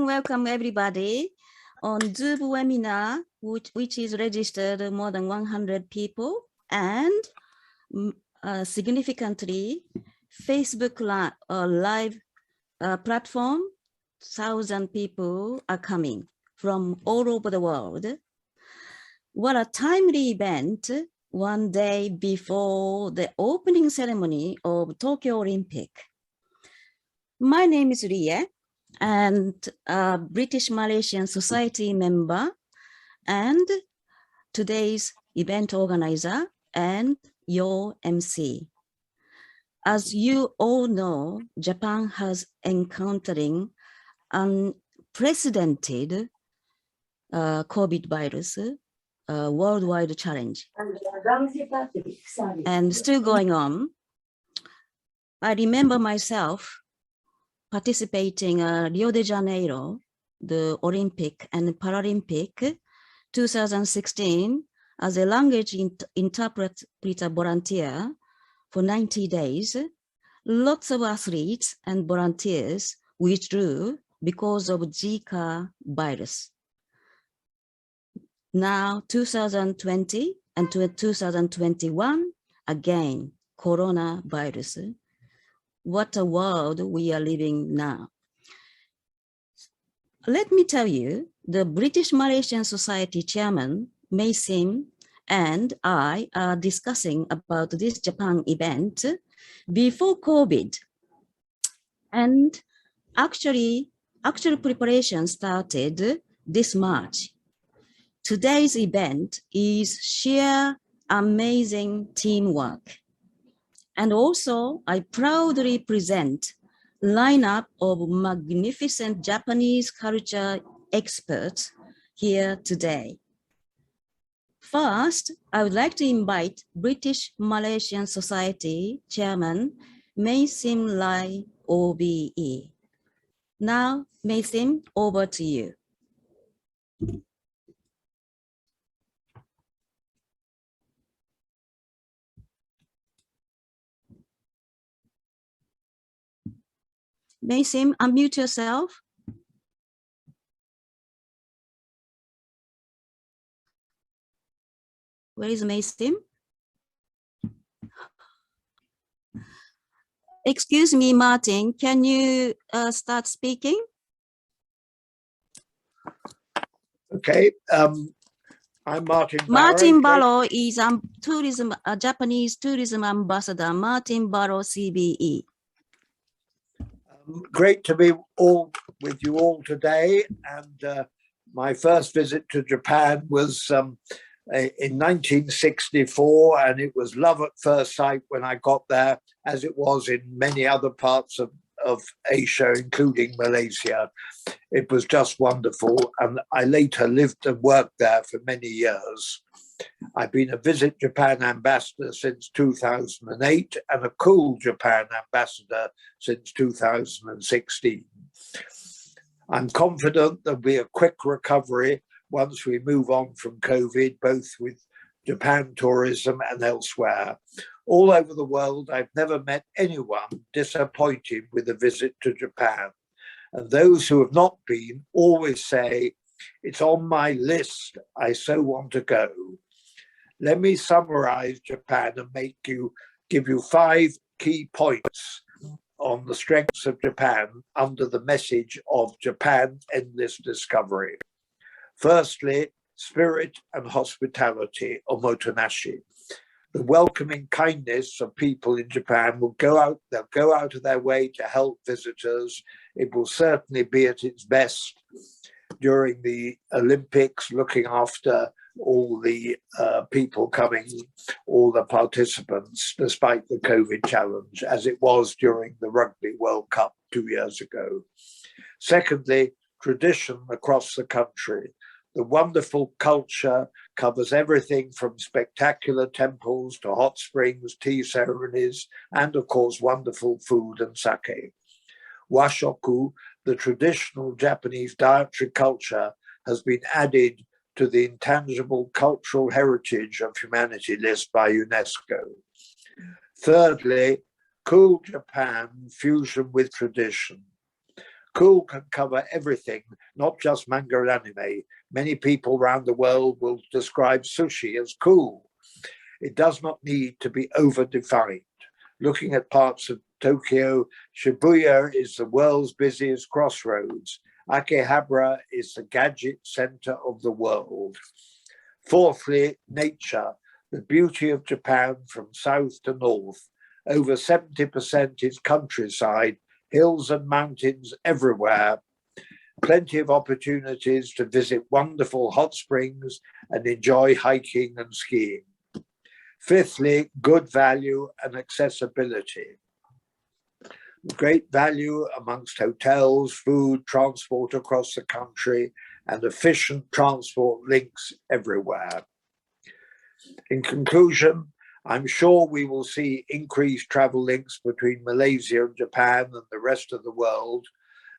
welcome everybody on Zoom webinar, which is registered more than 100 people, and significantly, Facebook live platform, 1,000 people are coming from all over the world. What a timely event, one day before the opening ceremony of Tokyo Olympic. My name is Rie, and a British Malaysian Society member, and today's event organizer and your MC. As you all know, Japan has encountering unprecedented COVID virus, worldwide challenge, and still going on. I remember myself participating Rio de Janeiro, the Olympic and Paralympic 2016 as a language interpreter volunteer for 90 days. Lots of athletes and volunteers withdrew because of Zika virus. Now 2020 and 2021, again, coronavirus. What a world we are living now. Let me tell you, the British Malaysian Society chairman, May Sim, and I are discussing about this Japan event before COVID. And actual preparation started this March. Today's event is sheer amazing teamwork. And also, I proudly present lineup of magnificent Japanese culture experts here today. First, I would like to invite British Malaysian Society Chairman May Sim Lai, OBE. Now, May Sim, over to you. May Sim, unmute yourself. Where is May Sim? Excuse me, Martin, can you start speaking? Okay, I'm Martin Barrow. Martin Barrow is a Japanese tourism ambassador, Martin Barrow, CBE. Great to be with you all today, and my first visit to Japan was in 1964, and it was love at first sight when I got there, as it was in many other parts of Asia, including Malaysia. It was just wonderful, and I later lived and worked there for many years. I've been a Visit Japan ambassador since 2008 and a Cool Japan ambassador since 2016. I'm confident there'll be a quick recovery once we move on from COVID, both with Japan tourism and elsewhere. All over the world, I've never met anyone disappointed with a visit to Japan. And those who have not been always say, it's on my list, I so want to go. Let me summarize Japan and give you 5 key points on the strengths of Japan under the message of Japan Endless Discovery. Firstly, spirit and hospitality, omotenashi. The welcoming kindness of people in Japan they'll go out of their way to help visitors. It will certainly be at its best during the Olympics, looking after all the people coming, all the participants, despite the COVID challenge, as it was during the Rugby World Cup 2 years ago. Secondly, tradition across the country. The wonderful culture covers everything from spectacular temples to hot springs, tea ceremonies, and of course, wonderful food and sake. Washoku, the traditional Japanese dietary culture, has been added to the intangible cultural heritage of humanity list by UNESCO. Thirdly, Cool Japan, fusion with tradition. Cool can cover everything, not just manga and anime. Many people around the world will describe sushi as cool. It does not need to be over-defined. Looking at parts of Tokyo, Shibuya is the world's busiest crossroads. Akihabara is the gadget center of the world. Fourthly, nature, the beauty of Japan from south to north. Over 70% is countryside, hills and mountains everywhere. Plenty of opportunities to visit wonderful hot springs and enjoy hiking and skiing. Fifthly, good value and accessibility. Great value amongst hotels, food, transport across the country, and efficient transport links everywhere. In conclusion, I'm sure we will see increased travel links between Malaysia and Japan and the rest of the world,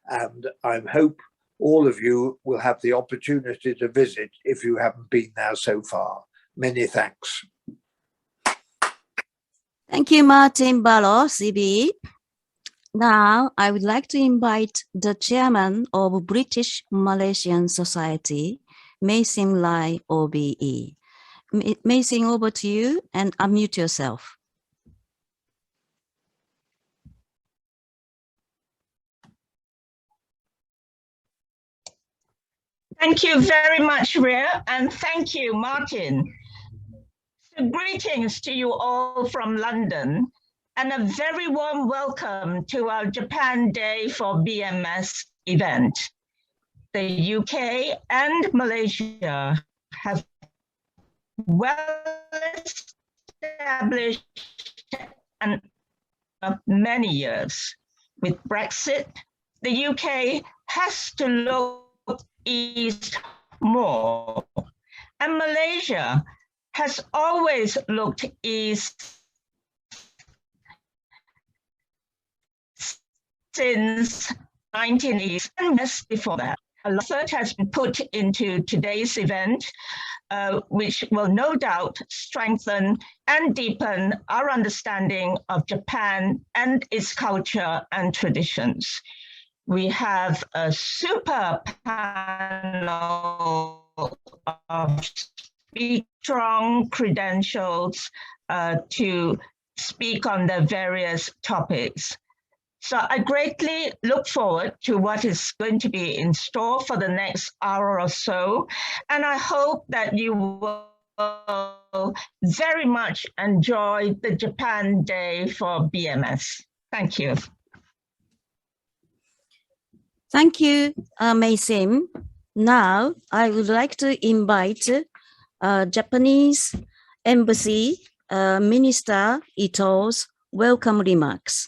and I hope all of you will have the opportunity to visit if you haven't been there so far. Many thanks. Thank you, Martin Barrow, CBE. Now, I would like to invite the chairman of British Malaysian Society, Mason Lai, OBE. Mason, over to you and unmute yourself. Thank you very much, Rhea, and thank you, Martin. So greetings to you all from London, and a very warm welcome to our Japan Day for BMS event. The UK and Malaysia have well-established and many years. With Brexit, the UK has to look east more, and Malaysia has always looked east since 1980s and before that. A lot of effort has been put into today's event, which will no doubt strengthen and deepen our understanding of Japan and its culture and traditions. We have a super panel of strong credentials to speak on the various topics. So I greatly look forward to what is going to be in store for the next hour or so. And I hope that you will very much enjoy the Japan Day for BMS. Thank you. Thank you, Mason. Now, I would like to invite Japanese Embassy Minister Ito's welcome remarks.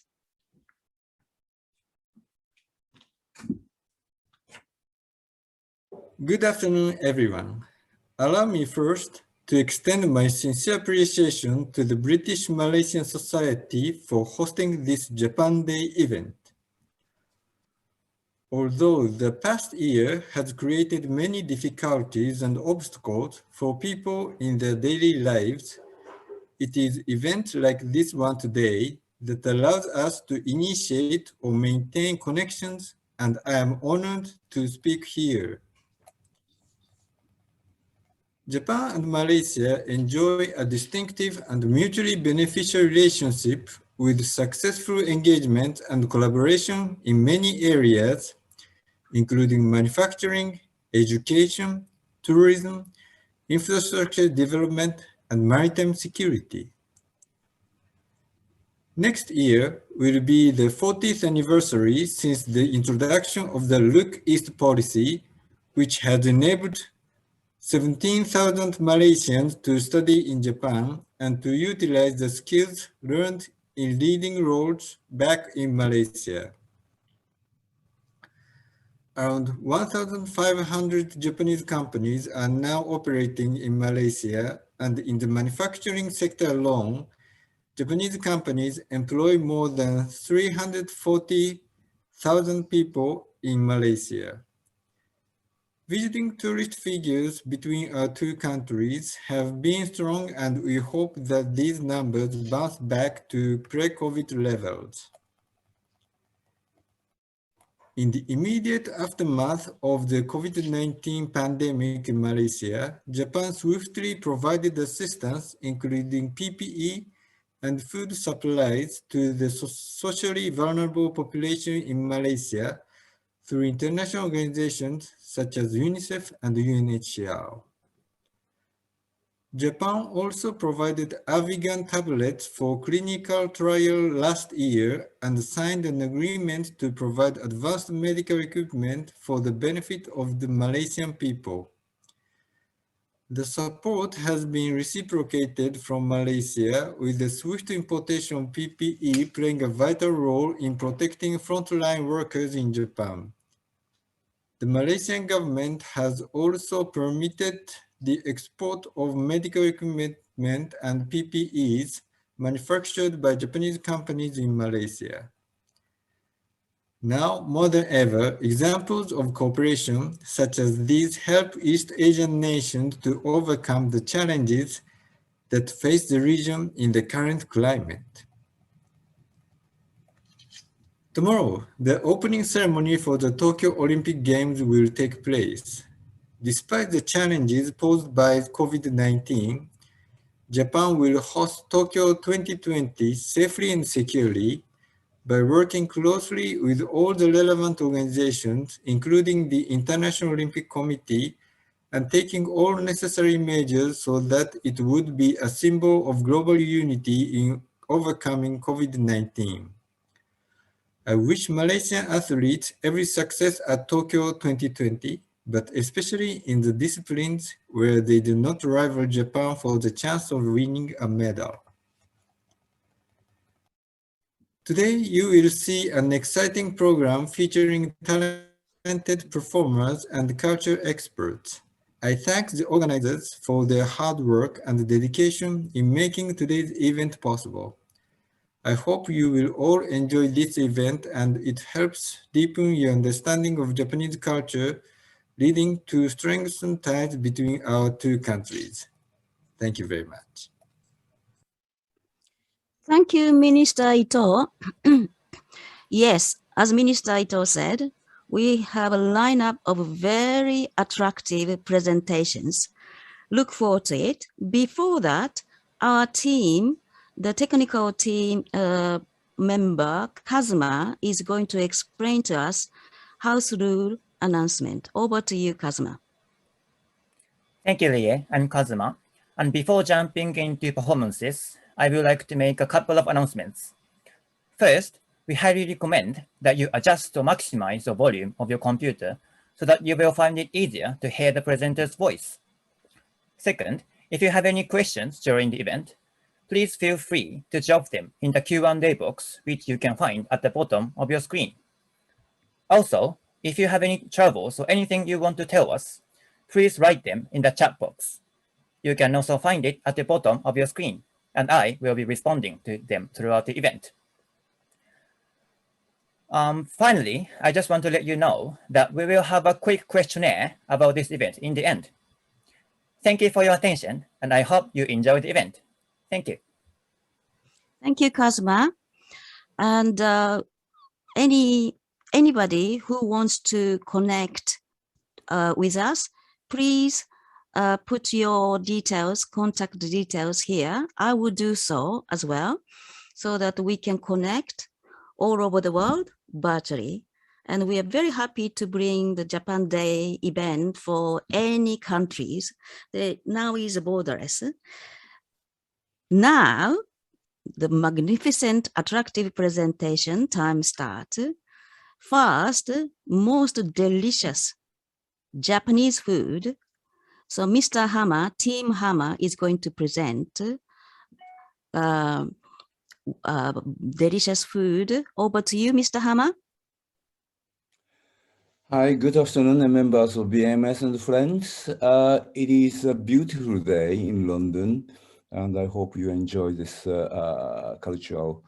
Good afternoon, everyone. Allow me first to extend my sincere appreciation to the British Malaysian Society for hosting this Japan Day event. Although the past year has created many difficulties and obstacles for people in their daily lives, it is events like this one today that allows us to initiate or maintain connections, and I am honored to speak here. Japan and Malaysia enjoy a distinctive and mutually beneficial relationship with successful engagement and collaboration in many areas, including manufacturing, education, tourism, infrastructure development, and maritime security. Next year will be the 40th anniversary since the introduction of the Look East policy, which has enabled 17,000 Malaysians to study in Japan and to utilize the skills learned in leading roles back in Malaysia. Around 1,500 Japanese companies are now operating in Malaysia, and in the manufacturing sector alone, Japanese companies employ more than 340,000 people in Malaysia. Visiting tourist figures between our two countries have been strong, and we hope that these numbers bounce back to pre-COVID levels. In the immediate aftermath of the COVID-19 pandemic in Malaysia, Japan swiftly provided assistance, including PPE and food supplies to the socially vulnerable population in Malaysia through international organizations such as UNICEF and UNHCR. Japan also provided Avigan tablets for clinical trial last year and signed an agreement to provide advanced medical equipment for the benefit of the Malaysian people. The support has been reciprocated from Malaysia, with the swift importation of PPE playing a vital role in protecting frontline workers in Japan. The Malaysian government has also permitted the export of medical equipment and PPEs manufactured by Japanese companies in Malaysia. Now, more than ever, examples of cooperation such as these help East Asian nations to overcome the challenges that face the region in the current climate. Tomorrow, the opening ceremony for the Tokyo Olympic Games will take place. Despite the challenges posed by COVID-19, Japan will host Tokyo 2020 safely and securely by working closely with all the relevant organizations, including the International Olympic Committee, and taking all necessary measures so that it would be a symbol of global unity in overcoming COVID-19. I wish Malaysian athletes every success at Tokyo 2020, but especially in the disciplines where they do not rival Japan for the chance of winning a medal. Today, you will see an exciting program featuring talented performers and culture experts. I thank the organizers for their hard work and dedication in making today's event possible. I hope you will all enjoy this event and it helps deepen your understanding of Japanese culture, leading to strengthened ties between our two countries. Thank you very much. Thank you, Minister Ito. Yes, as Minister Ito said, we have a lineup of very attractive presentations. Look forward to it. Before that, our team, the technical team member, Kazuma, is going to explain to us house rule announcement. Over to you, Kazuma. Thank you, Rie. I'm Kazuma. And before jumping into performances, I would like to make a couple of announcements. First, we highly recommend that you adjust or maximize the volume of your computer so that you will find it easier to hear the presenter's voice. Second, if you have any questions during the event, please feel free to drop them in the Q&A box, which you can find at the bottom of your screen. Also, if you have any troubles or anything you want to tell us, please write them in the chat box. You can also find it at the bottom of your screen, and I will be responding to them throughout the event. Finally, I just want to let you know that we will have a quick questionnaire about this event in the end. Thank you for your attention, and I hope you enjoy the event. Thank you. Thank you, Kazuma. And anybody who wants to connect with us, please put your details, contact details here. I will do so as well, so that we can connect all over the world virtually. And we are very happy to bring the Japan Day event for any countries. Now is borderless. Now, the magnificent, attractive presentation time starts. First, most delicious Japanese food. So Mr. Hama, Team Hama, is going to present delicious food. Over to you, Mr. Hama. Hi, good afternoon, members of BMS and friends. It is a beautiful day in London, and I hope you enjoy this cultural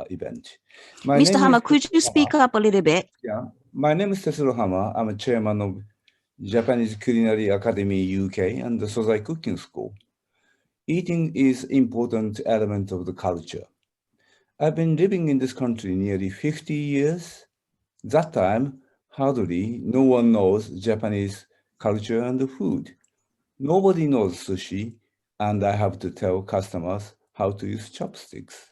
event. Mr. Hama, could you speak up a little bit? Yeah, my name is Tetsuo Hama. I'm a chairman of Japanese Culinary Academy UK and the Sozai Cooking School. Eating is an important element of the culture. I've been living in this country nearly 50 years. That time, hardly no one knows Japanese culture and food. Nobody knows sushi, and I have to tell customers how to use chopsticks.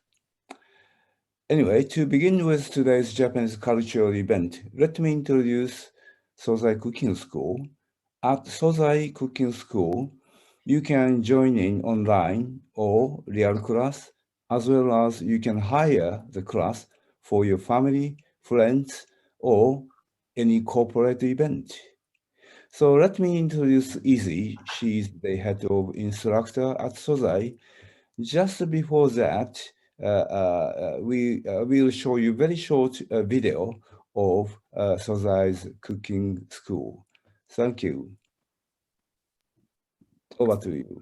Anyway, to begin with today's Japanese cultural event, let me introduce Sozai Cooking School. At Sozai Cooking School, you can join in online or real class, as well as you can hire the class for your family, friends, or any corporate event. So let me introduce Izzy. She's the head of instructor at Sozai. Just before that, we will show you very short video of Sozai's cooking school. Thank you. Over to you.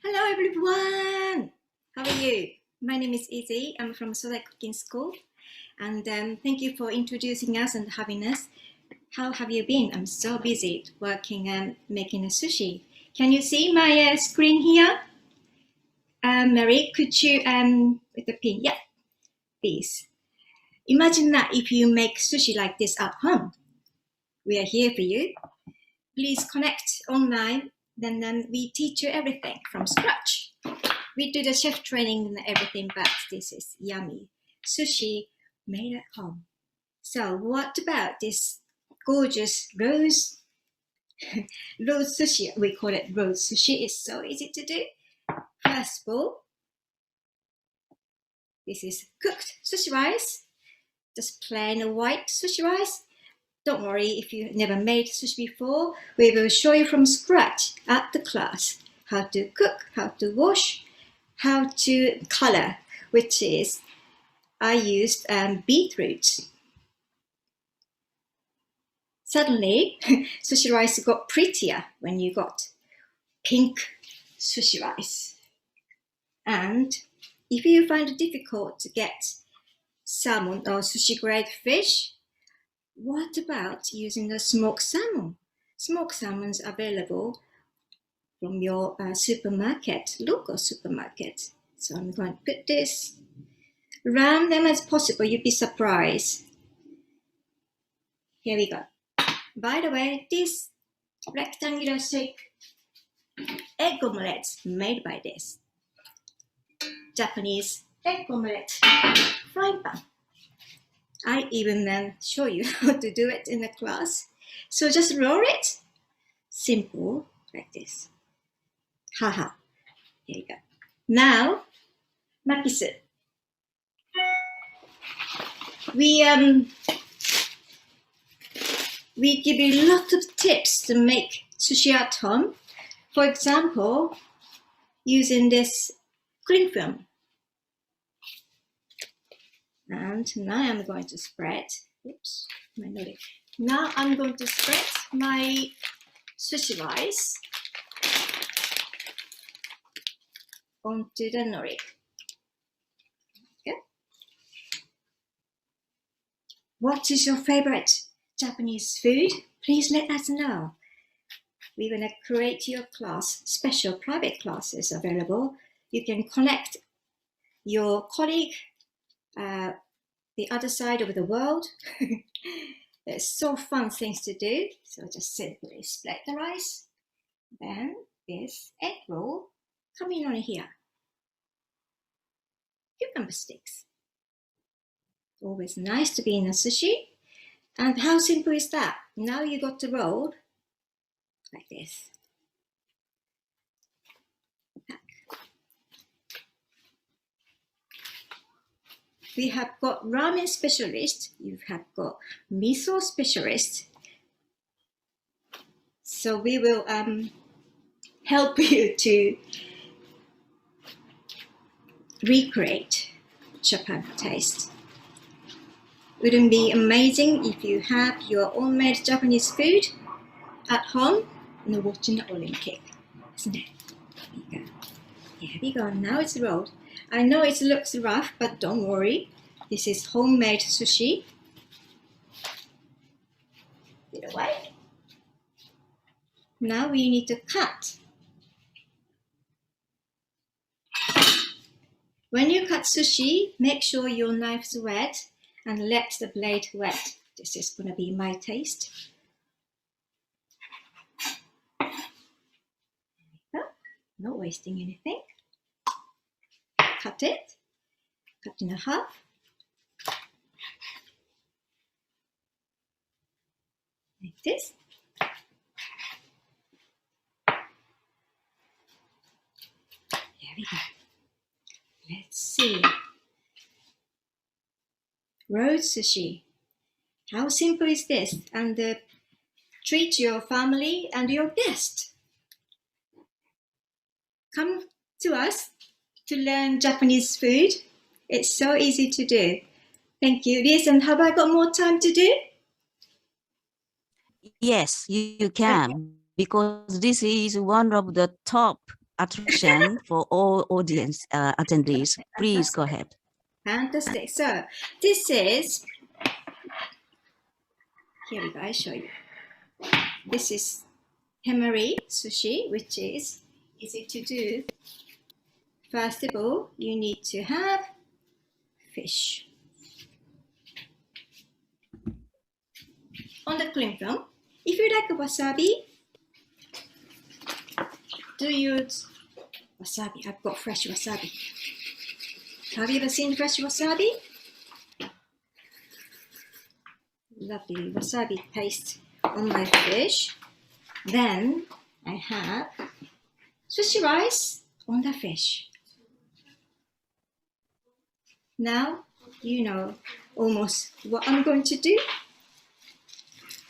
Hello everyone! How are you? My name is Izzy. I'm from Sozai Cooking School, and thank you for introducing us and having us. How have you been? I'm so busy working and making a sushi. Can you see my screen here? Mary, could you with the pin? Yeah, please. Imagine that if you make sushi like this at home. We are here for you. Please connect online, then we teach you everything from scratch. We do the chef training and everything, but this is yummy sushi made at home. So what about this gorgeous rose sushi? We call it rose sushi. It's so easy to do. First of all, this is cooked sushi rice, just plain white sushi rice. Don't worry if you never made sushi before. We will show you from scratch at the class how to cook, how to wash, how to color, which is I used beetroot. Suddenly, sushi rice got prettier when you got pink sushi rice. And if you find it difficult to get salmon or sushi grade fish, what about using the smoked salmon? Smoked salmons available from your supermarket, local supermarket. So I'm going to put this around them as possible. You'd be surprised. Here we go. By the way, this rectangular shape egg omelette made by this Japanese egg omelette frying pan. I even then show you how to do it in the class. So just roll it, simple like this. Haha. Here you go. Now, makisu. We give you lots of tips to make sushi at home. For example, using this cling film. And now I'm going to spread Oops, my nori. Now I'm going to spread my sushi rice onto the nori. Okay. What is your favorite Japanese food? Please let us know. We're going to create your class, special private classes available. You can connect your colleague, the other side of the world. There's so fun things to do. So just simply split the rice. Then this egg roll coming on here. Cucumber sticks. Always nice to be in a sushi. And how simple is that? Now you got the roll like this. We have got ramen specialist, you have got miso specialist. So we will help you to recreate Japan taste. Wouldn't it be amazing if you have your own made Japanese food at home and watching the Olympic, isn't it? Here we go. Here we go. Now it's rolled. I know it looks rough, but don't worry. This is homemade sushi. Put it away. Now we need to cut. When you cut sushi, make sure your knife's wet and let the blade wet. This is going to be my taste. Not wasting anything. Cut it. Cut in half. Like this. There we go. Let's see. Road sushi. How simple is this? And treat your family and your guest. Come to us to learn Japanese food. It's so easy to do. Thank you. Listen, have I got more time to do? Yes, you can, because this is one of the top attraction for all audience attendees. Please go ahead. Fantastic. So this is, here we go, I'll show you. This is temari sushi, which is easy to do. First of all, you need to have fish. On the cling film, if you like wasabi, do use wasabi. I've got fresh wasabi. Have you ever seen fresh wasabi? Lovely wasabi paste on my fish. Then I have sushi rice on the fish. Now you know almost what I'm going to do.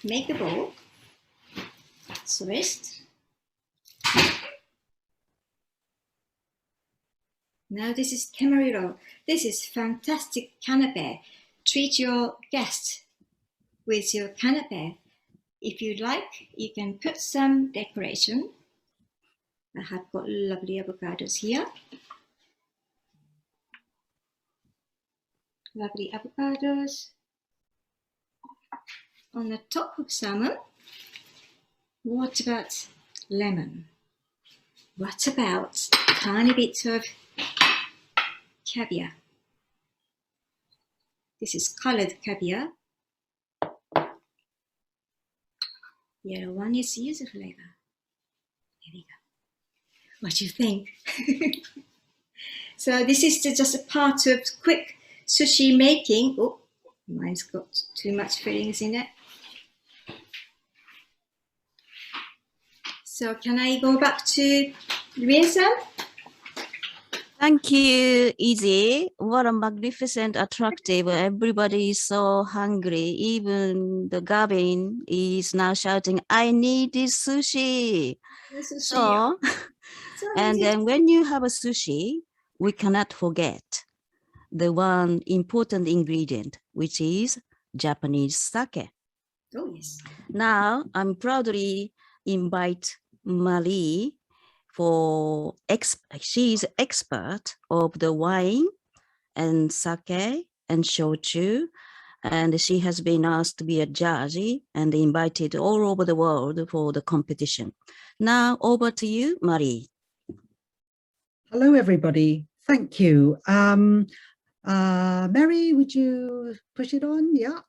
Make a bowl, twist. Now this is temariro. This is fantastic canapé. Treat your guests with your canapé. If you like, you can put some decoration. I have got lovely avocados here. Lovely avocados. On the top of salmon, what about lemon? What about a tiny bit of caviar? This is colored caviar. Yellow one is yuzu flavor. There we go. What do you think? So this is just a part of quick sushi making. Oh, mine's got too much fillings in it. So can I go back to Rie-san? Thank you, Izzy. What a magnificent, attractive. Everybody is so hungry. Even the Gavin is now shouting, I need this sushi. So, and then when you have a sushi, we cannot forget the one important ingredient, which is Japanese sake. Oh, yes. Now, I'm proudly invite Marie for, she's expert of the wine and sake and shochu, and she has been asked to be a judge and invited all over the world for the competition. Now, over to you, Marie. Hello, everybody. Thank you. Mary, would you push it on? Yeah.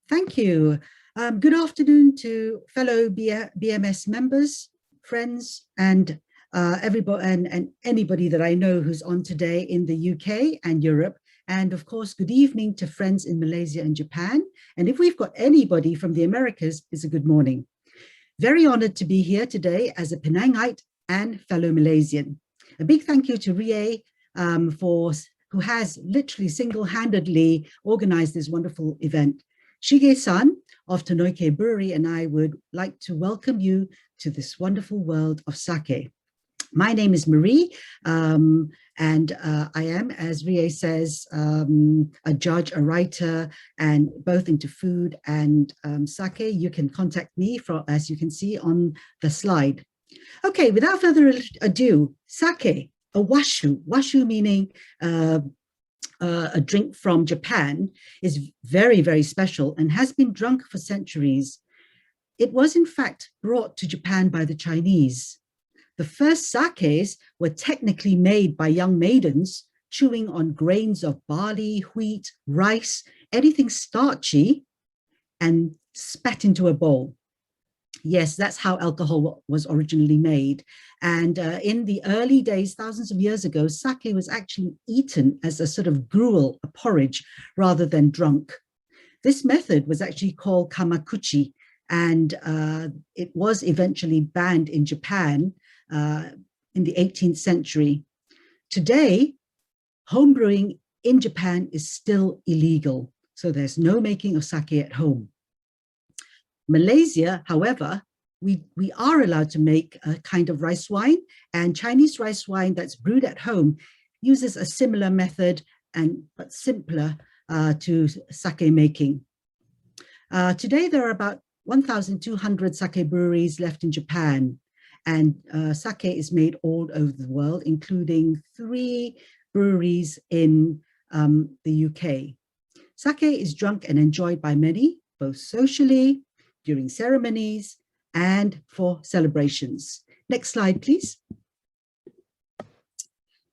Thank you. Good afternoon to fellow BMS members, friends, and everybody and anybody that I know who's on today in the UK and Europe. And of course, good evening to friends in Malaysia and Japan. And if we've got anybody from the Americas, it's a good morning. Very honored to be here today as a Penangite and fellow Malaysian. A big thank you to Rie who has literally single-handedly organized this wonderful event. Shige-san of Tonoike Brewery and I would like to welcome you to this wonderful world of sake. My name is Marie, and I am, as Rie says, a judge, a writer, and both into food and sake. You can contact me, as you can see on the slide. Okay, without further ado, sake, a washu meaning a drink from Japan, is very, very special and has been drunk for centuries. It was in fact brought to Japan by the Chinese. The first sakes were technically made by young maidens chewing on grains of barley, wheat, rice, anything starchy, and spat into a bowl. Yes, that's how alcohol was originally made. And in the early days, thousands of years ago, sake was actually eaten as a sort of gruel, a porridge, rather than drunk. This method was actually called kamakuchi, and it was eventually banned in Japan in the 18th century. Today, homebrewing in Japan is still illegal, so there's no making of sake at home. Malaysia, however, we are allowed to make a kind of rice wine, and Chinese rice wine that's brewed at home uses a similar method but simpler to sake making. Today, there are about 1,200 sake breweries left in Japan, and sake is made all over the world, including 3 breweries in the UK. Sake is drunk and enjoyed by many, both socially, during ceremonies, and for celebrations. Next slide, please.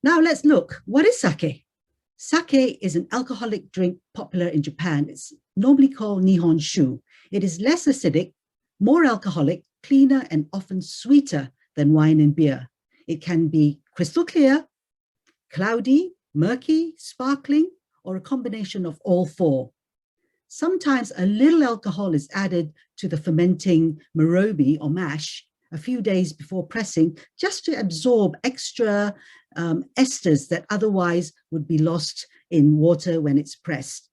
Now let's look. What is sake? Sake is an alcoholic drink popular in Japan. It's normally called nihonshu. It is less acidic, more alcoholic, cleaner, and often sweeter than wine and beer. It can be crystal clear, cloudy, murky, sparkling, or a combination of all 4. Sometimes a little alcohol is added to the fermenting marobi or mash a few days before pressing, just to absorb extra esters that otherwise would be lost in water when it's pressed.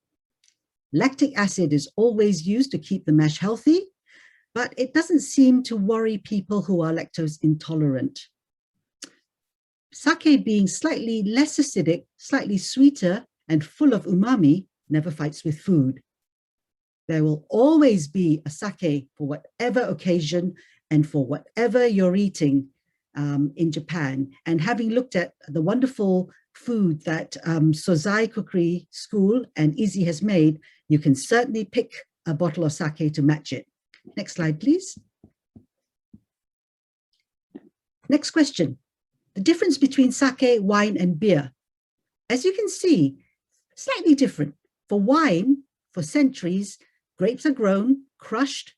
Lactic acid is always used to keep the mash healthy, but it doesn't seem to worry people who are lactose intolerant. Sake, being slightly less acidic, slightly sweeter, and full of umami, never fights with food. There will always be a sake for whatever occasion and for whatever you're eating in Japan. And having looked at the wonderful food that Sozai Cookery School and Izzy has made, you can certainly pick a bottle of sake to match it. Next slide, please. Next question. The difference between sake, wine, and beer. As you can see, slightly different. For wine, for centuries, grapes are grown, crushed,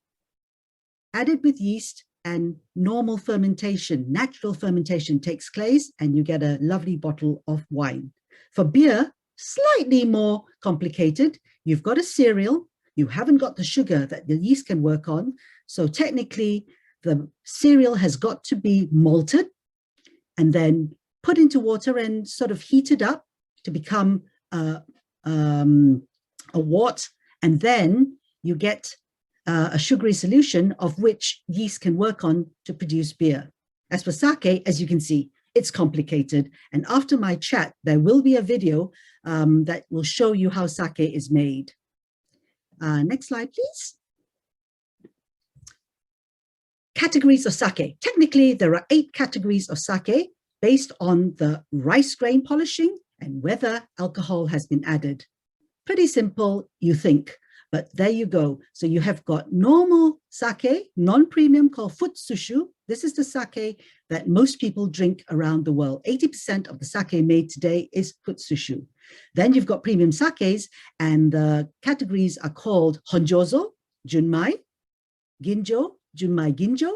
added with yeast, and normal fermentation, natural fermentation takes place, and you get a lovely bottle of wine. For beer, slightly more complicated. You've got a cereal, you haven't got the sugar that the yeast can work on, so technically the cereal has got to be malted and then put into water and sort of heated up to become a wort, and then you get a sugary solution of which yeast can work on to produce beer. As for sake, as you can see, it's complicated. And after my chat, there will be a video that will show you how sake is made. Next slide, please. Categories of sake. Technically, there are 8 categories of sake based on the rice grain polishing and whether alcohol has been added. Pretty simple, you think, but there you go. So you have got normal sake, non-premium, called futsushu. This is the sake that most people drink around the world. 80% of the sake made today is futsushu. Then you've got premium sakes, and the categories are called honjozo, junmai, ginjo, junmai ginjo,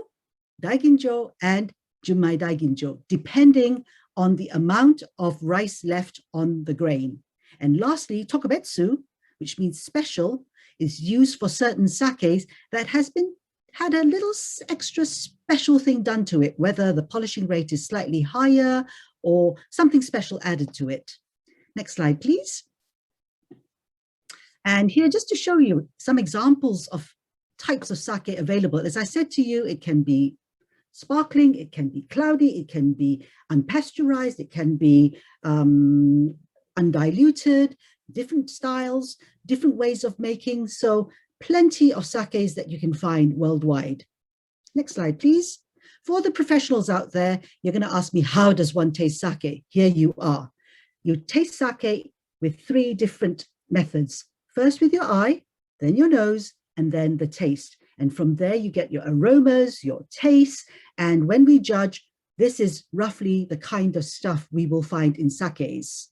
daiginjo, and junmai daiginjo, depending on the amount of rice left on the grain. And lastly, tokubetsu, which means special, is used for certain sakes that had a little extra special thing done to it, whether the polishing rate is slightly higher or something special added to it. Next slide, please. And here, just to show you some examples of types of sake available. As I said to you, it can be sparkling, it can be cloudy, it can be unpasteurized, it can be undiluted, different styles, different ways of making. So plenty of sakes that you can find worldwide. Next slide, please. For the professionals out there, you're going to ask me, how does one taste sake? Here you are. You taste sake with 3 different methods. First with your eye, then your nose, and then the taste. And from there, you get your aromas, your tastes. And when we judge, this is roughly the kind of stuff we will find in sakes.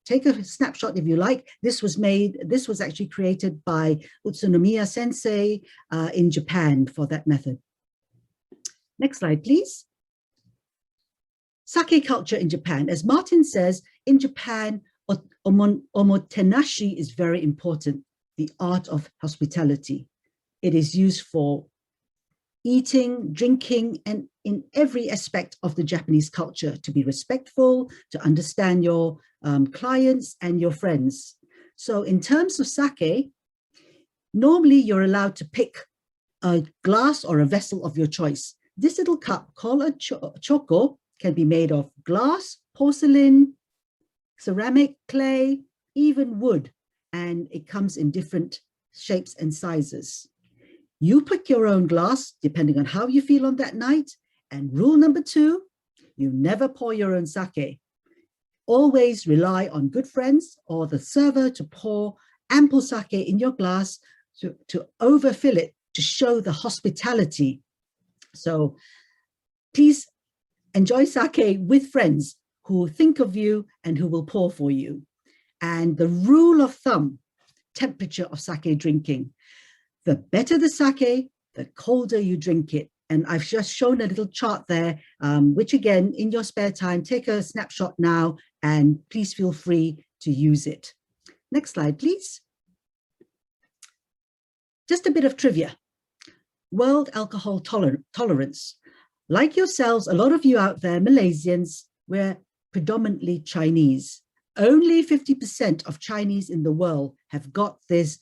Take a snapshot if you like. This was actually created by Utsunomiya Sensei in Japan for that method. Next slide, please. Sake culture in Japan. As Martin says, in Japan, omotenashi is very important, the art of hospitality. It is used for eating, drinking, and in every aspect of the Japanese culture, to be respectful, to understand your clients and your friends. So in terms of sake, normally you're allowed to pick a glass or a vessel of your choice. This little cup called a choko can be made of glass, porcelain, ceramic, clay, even wood, and it comes in different shapes and sizes. You pick your own glass, depending on how you feel on that night. And rule number 2, you never pour your own sake. Always rely on good friends or the server to pour ample sake in your glass to overfill it, to show the hospitality. So please enjoy sake with friends who think of you and who will pour for you. And the rule of thumb, temperature of sake drinking. The better the sake, the colder you drink it. And I've just shown a little chart there, which again, in your spare time, take a snapshot now and please feel free to use it. Next slide, please. Just a bit of trivia. World alcohol tolerance. Like yourselves, a lot of you out there, Malaysians, we're predominantly Chinese. Only 50% of Chinese in the world have got this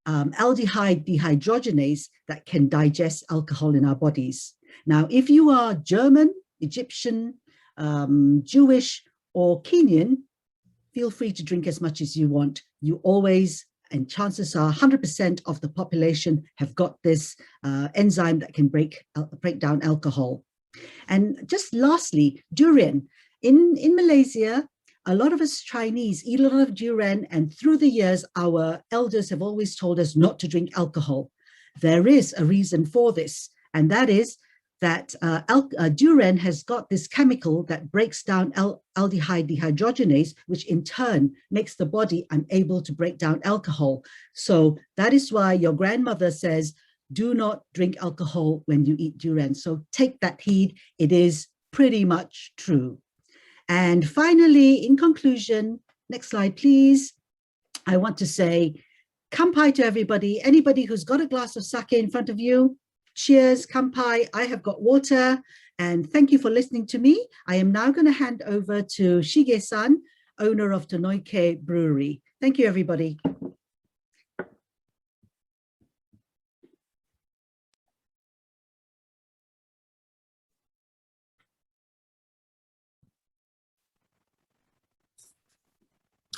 aldehyde dehydrogenase that can digest alcohol in our bodies. Now, if you are German, Egyptian, Jewish, or Kenyan, feel free to drink as much as you want. You always, and chances are 100% of the population have got this enzyme that can break down alcohol. And just lastly, durian. In Malaysia, a lot of us Chinese eat a lot of durian, and through the years, our elders have always told us not to drink alcohol. There is a reason for this, and that is that durian has got this chemical that breaks down aldehyde dehydrogenase, which in turn makes the body unable to break down alcohol. So that is why your grandmother says, do not drink alcohol when you eat durian. So take that heed. It is pretty much true. And finally, in conclusion, next slide, please. I want to say, kampai to everybody. Anybody who's got a glass of sake in front of you, cheers, kampai. I have got water. And thank you for listening to me. I am now going to hand over to Shige-san, owner of Tonoike Brewery. Thank you, everybody.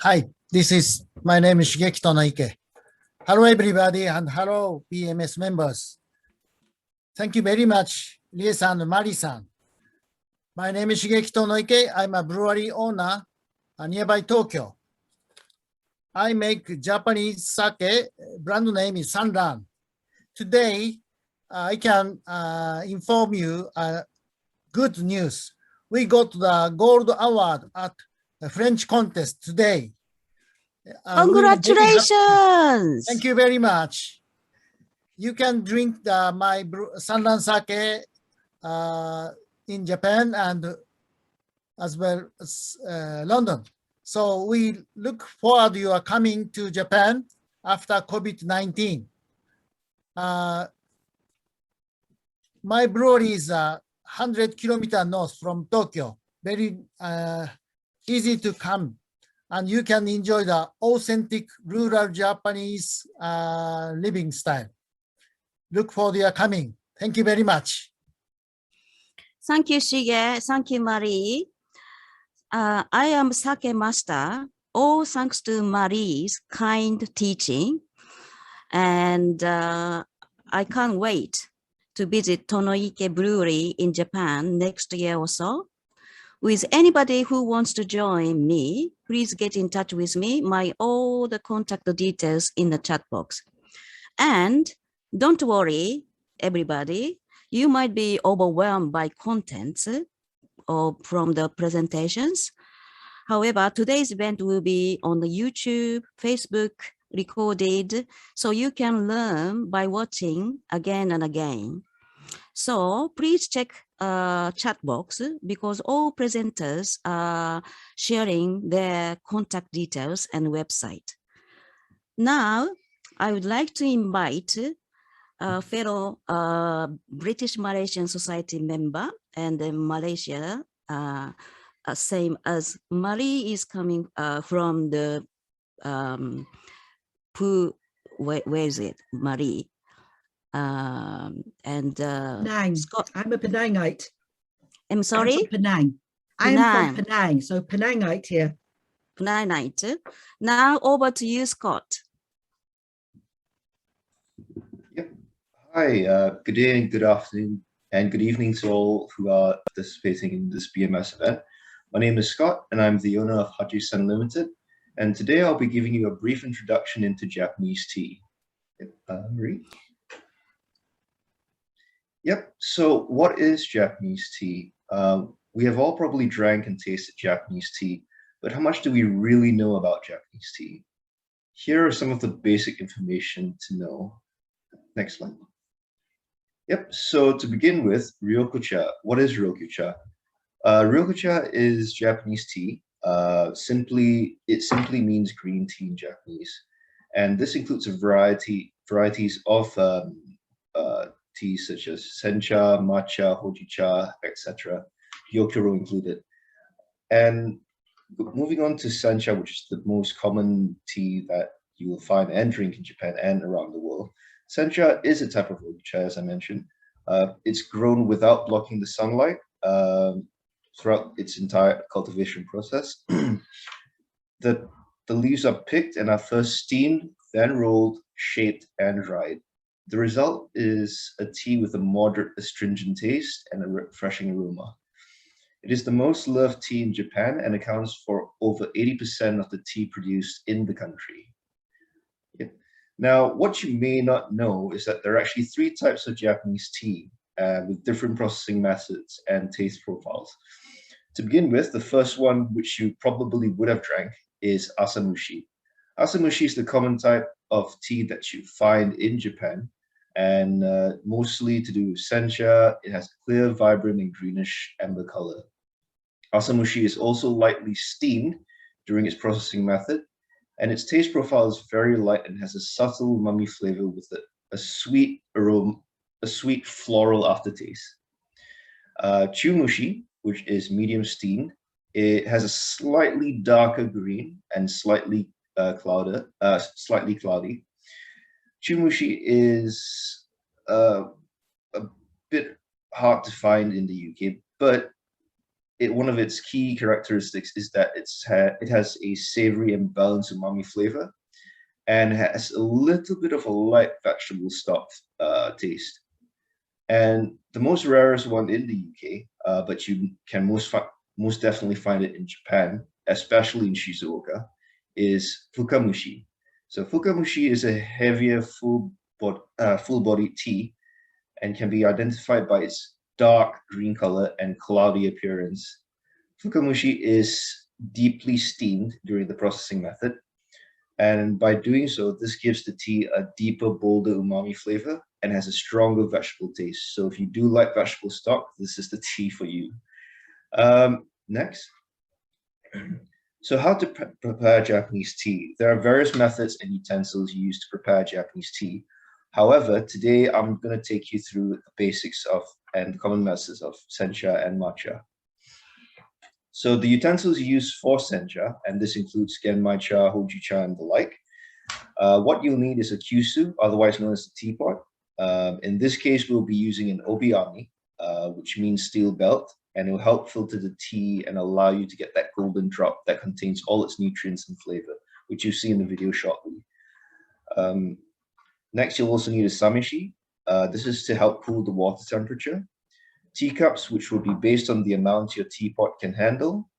Hi, my name is Shigeki Tonoike. Hello, everybody, and hello, BMS members. Thank you very much, Rie-san and Mari-san. My name is Shigeki Noike. I'm a brewery owner nearby Tokyo. I make Japanese sake. Brand name is Sanran. Today, I can inform you good news. We got the gold award at the French contest today. We were very happy. Congratulations! Thank you very much. You can drink my Sanran sake in Japan and as well as London. So we look forward to your coming to Japan after COVID-19. My brewery is 100 kilometers north from Tokyo. Very easy to come. And you can enjoy the authentic rural Japanese living style. Look forward to your coming. Thank you very much. Thank you, Shige. Thank you, Marie. I am sake master, all thanks to Marie's kind teaching. And I can't wait to visit Tonoike Brewery in Japan next year or so. With anybody who wants to join me, please get in touch with me. All the contact details in the chat box. And don't worry, everybody, you might be overwhelmed by contents or from the presentations. However, today's event will be on the YouTube, Facebook, recorded, so you can learn by watching again and again. So please check chat box because all presenters are sharing their contact details and website. Now, I would like to invite a fellow British Malaysian Society member and Malaysia, same as Marie is coming from the where is it, Marie? Penang. Scott. I'm a Penangite. I'm sorry? I'm from Penang. I'm from Penang, so Penangite here. Penangite. Now over to you, Scott. Yep. Hi, good day and good afternoon and good evening to all who are participating in this BMS event. My name is Scott and I'm the owner of Haji-san Limited. And today I'll be giving you a brief introduction into Japanese tea. Marie? Yep, so what is Japanese tea? We have all probably drank and tasted Japanese tea, but how much do we really know about Japanese tea? Here are some of the basic information to know. Next slide. Yep, so to begin with, ryokucha. What is ryokucha? Ryokucha is Japanese tea. It simply means green tea in Japanese. And this includes a varieties of teas such as sencha, matcha, hojicha, etc. Gyokuro included. And moving on to sencha, which is the most common tea that you will find and drink in Japan and around the world. Sencha is a type of hojicha, as I mentioned. It's grown without blocking the sunlight throughout its entire cultivation process. The leaves are picked and are first steamed, then rolled, shaped, and dried. The result is a tea with a moderate astringent taste and a refreshing aroma. It is the most loved tea in Japan and accounts for over 80% of the tea produced in the country. Yep. Now, what you may not know is that there are actually 3 types of Japanese tea with different processing methods and taste profiles. To begin with, the first one, which you probably would have drank, is asamushi. Asamushi is the common type of tea that you find in Japan, and mostly to do with sencha. It has a clear, vibrant, and greenish amber color. Asamushi is also lightly steamed during its processing method, and its taste profile is very light and has a subtle umami flavor with a sweet aroma, a sweet floral aftertaste. Chumushi, which is medium steamed, it has a slightly darker green and slightly cloudy. Chumushi is a bit hard to find in the UK, but one of its key characteristics is that it has a savory and balanced umami flavor. and has a little bit of a light vegetable stock taste. And the most rarest one in the UK, but you can most definitely find it in Japan, especially in Shizuoka, is fukamushi. So fukamushi is a heavier full-bodied tea and can be identified by its dark green color and cloudy appearance. Fukamushi is deeply steamed during the processing method. And by doing so, this gives the tea a deeper, bolder umami flavor and has a stronger vegetable taste. So if you do like vegetable stock, this is the tea for you. Next. So how to prepare Japanese tea? There are various methods and utensils used to prepare Japanese tea. However, today I'm going to take you through the basics of and common methods of sencha and matcha. So the utensils used for sencha, and this includes genmaicha, hojicha, and the like. What you'll need is a kyusu, otherwise known as a teapot. In this case, we'll be using an obiami, which means steel belt, and it will help filter the tea and allow you to get that golden drop that contains all its nutrients and flavor, which you'll see in the video shortly. Next, you'll also need a samishi. This is to help cool the water temperature. Teacups, which will be based on the amount your teapot can handle,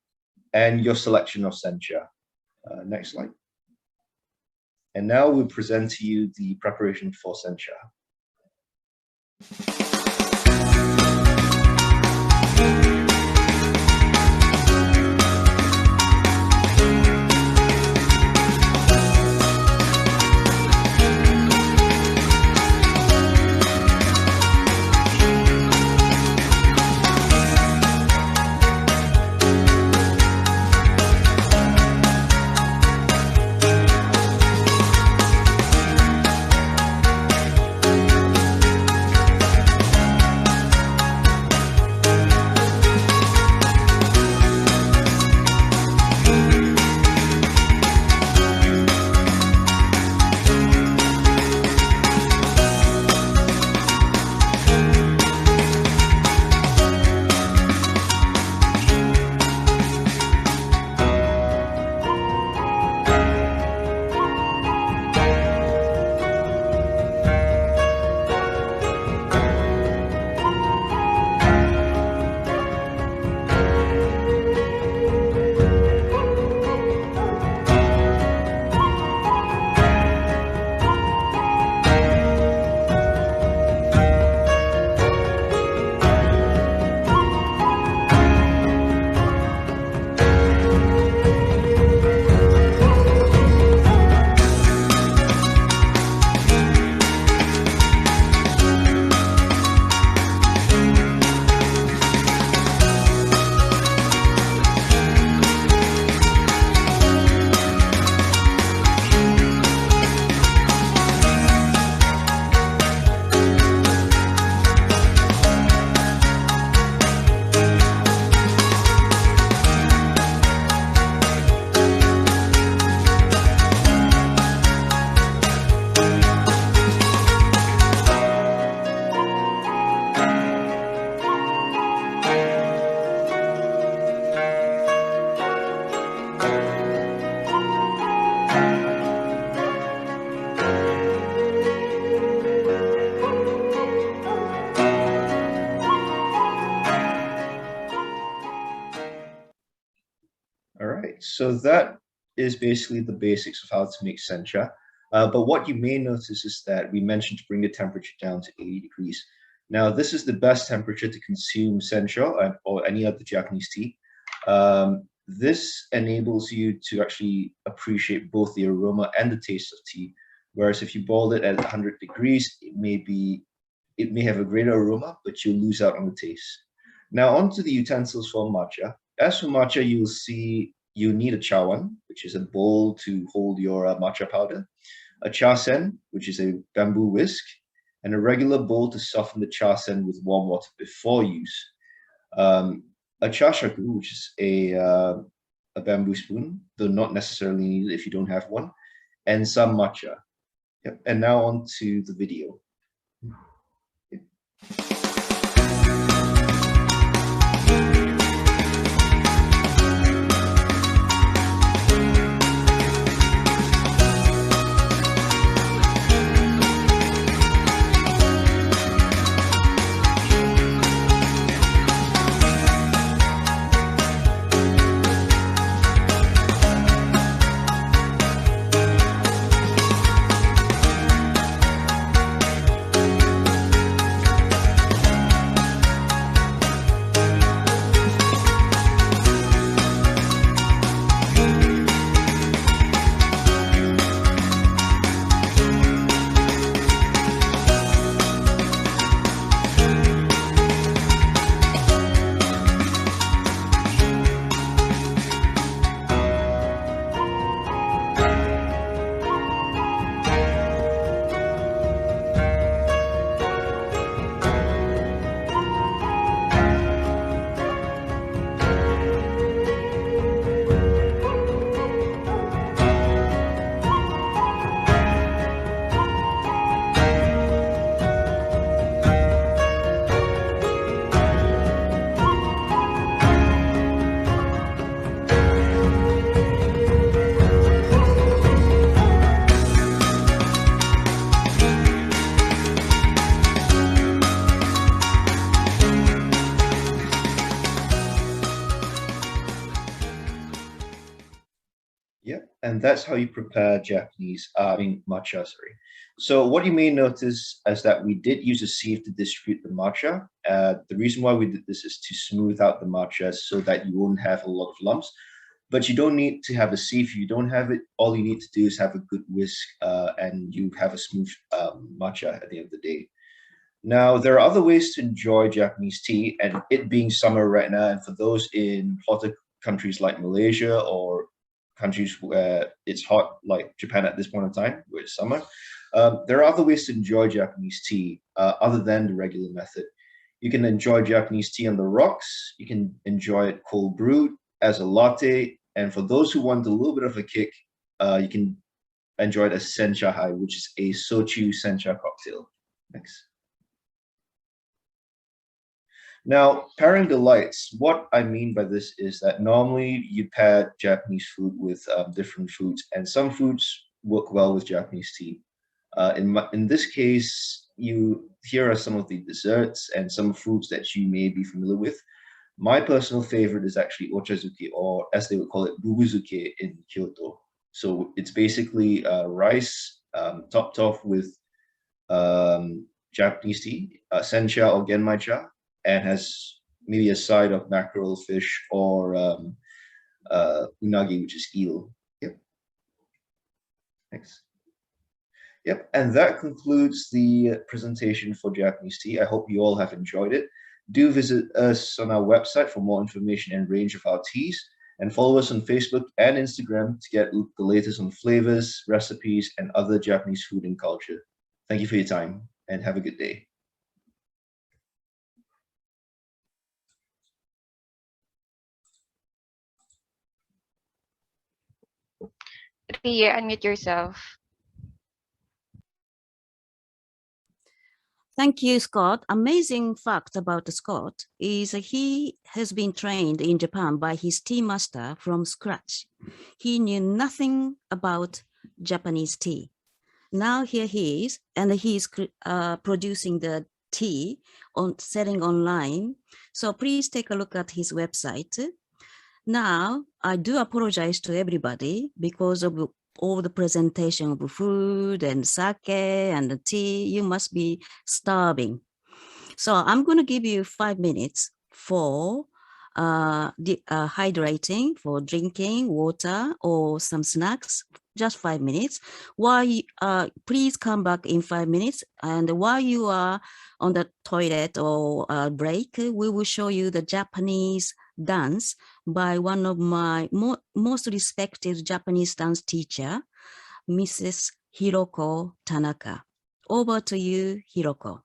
and your selection of sencha. Next slide. And now we'll present to you the preparation for sencha. So that is basically the basics of how to make sencha. But what you may notice is that we mentioned to bring the temperature down to 80 degrees. Now, this is the best temperature to consume sencha or any other Japanese tea. This enables you to actually appreciate both the aroma and the taste of tea. Whereas if you boil it at 100 degrees, it may have a greater aroma, but you'll lose out on the taste. Now, onto the utensils for matcha. As for matcha, you'll see you need a chawan, which is a bowl to hold your matcha powder, a chasen, which is a bamboo whisk, and a regular bowl to soften the chasen with warm water before use. A chashaku, which is a bamboo spoon, though not necessarily needed if you don't have one, and some matcha. Yep. And now on to the video. Yep. and that's how you prepare matcha, sorry. So what you may notice is that we did use a sieve to distribute the matcha. The reason why we did this is to smooth out the matcha so that you won't have a lot of lumps. But you don't need to have a sieve. If you don't have it, all you need to do is have a good whisk and you have a smooth matcha at the end of the day. Now, there are other ways to enjoy Japanese tea, and it being summer right now, and for those in hotter countries like Malaysia or countries where it's hot like Japan at this point in time, where it's summer, there are other ways to enjoy Japanese tea other than the regular method. You can enjoy Japanese tea on the rocks. You can enjoy it cold brewed as a latte. And for those who want a little bit of a kick, you can enjoy it as sencha hai, which is a sochu sencha cocktail. Next. Now, pairing delights, what I mean by this is that normally you pair Japanese food with different foods, and some foods work well with Japanese tea. In this case, here are some of the desserts and some foods that you may be familiar with. My personal favorite is actually ochazuke, or as they would call it, bubuzuke in Kyoto. So it's basically rice topped off with Japanese tea, sencha or genmaicha, and has maybe a side of mackerel, fish, or unagi, which is eel. Yep. Thanks. Yep, and that concludes the presentation for Japanese tea. I hope you all have enjoyed it. Do visit us on our website for more information and range of our teas, and follow us on Facebook and Instagram to get the latest on flavors, recipes, and other Japanese food and culture. Thank you for your time, and have a good day. Ria, unmute yourself. Thank you, Scott. Amazing fact about Scott is he has been trained in Japan by his tea master from scratch. He knew nothing about Japanese tea. Now here he is, and he's producing the tea selling online. So please take a look at his website. Now, I do apologize to everybody because of all the presentation of food and sake and the tea. You must be starving. So I'm going to give you 5 minutes for hydrating, for drinking water or some snacks, just 5 minutes. Please come back in 5 minutes. And while you are on the toilet or break, we will show you the Japanese dance by one of my most respected Japanese dance teacher, Mrs. Hiroko Tanaka. Over to you, Hiroko.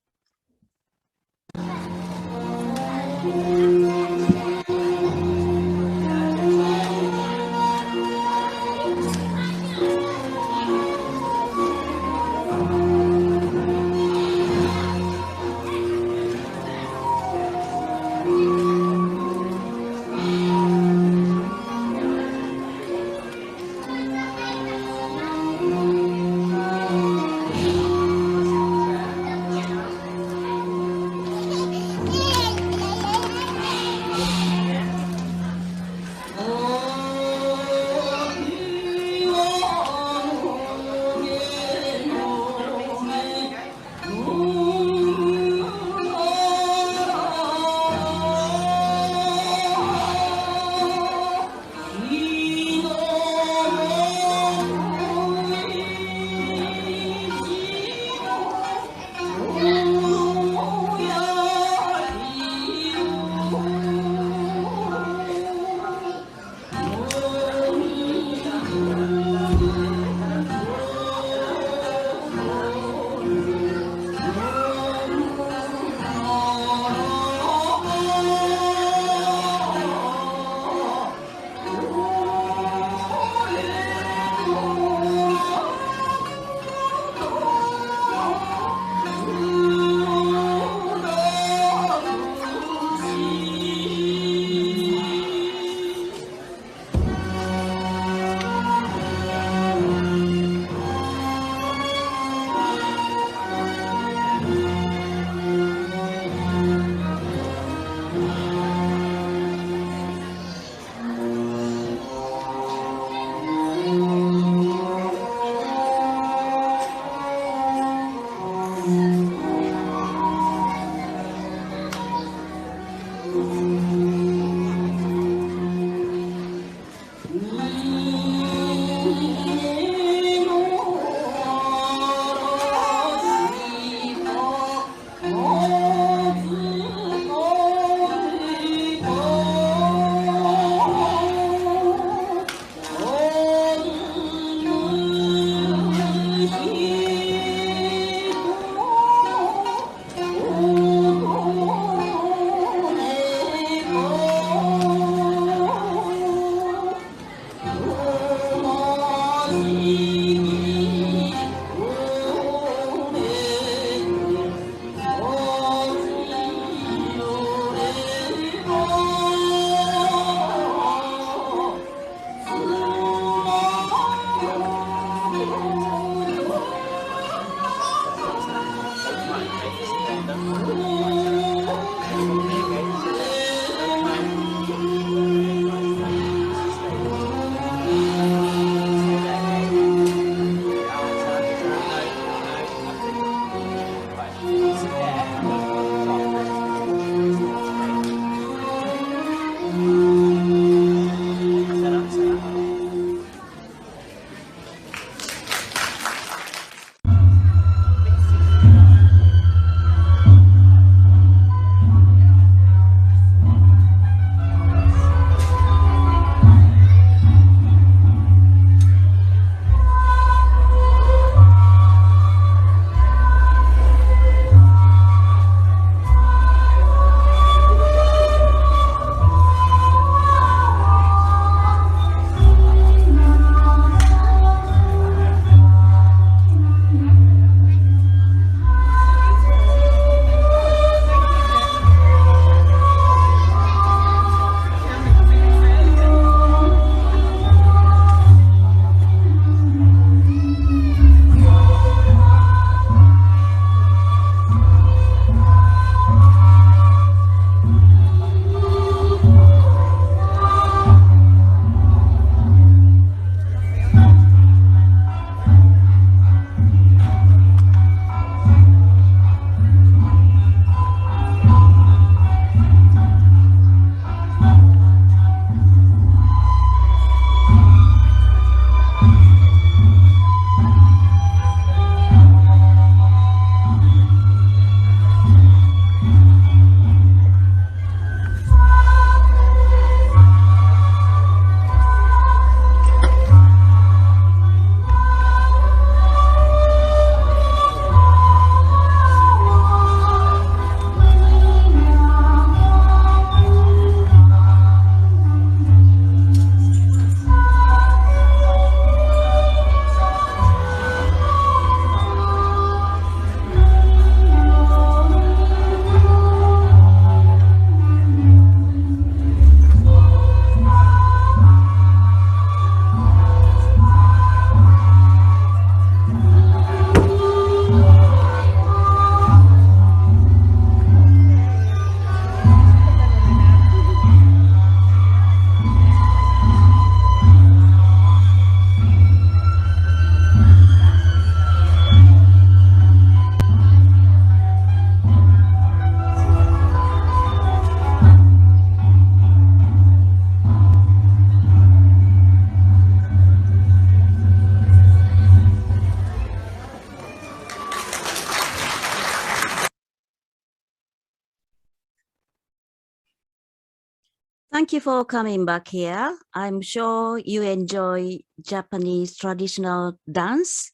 Thank you for coming back here. I'm sure you enjoy Japanese traditional dance.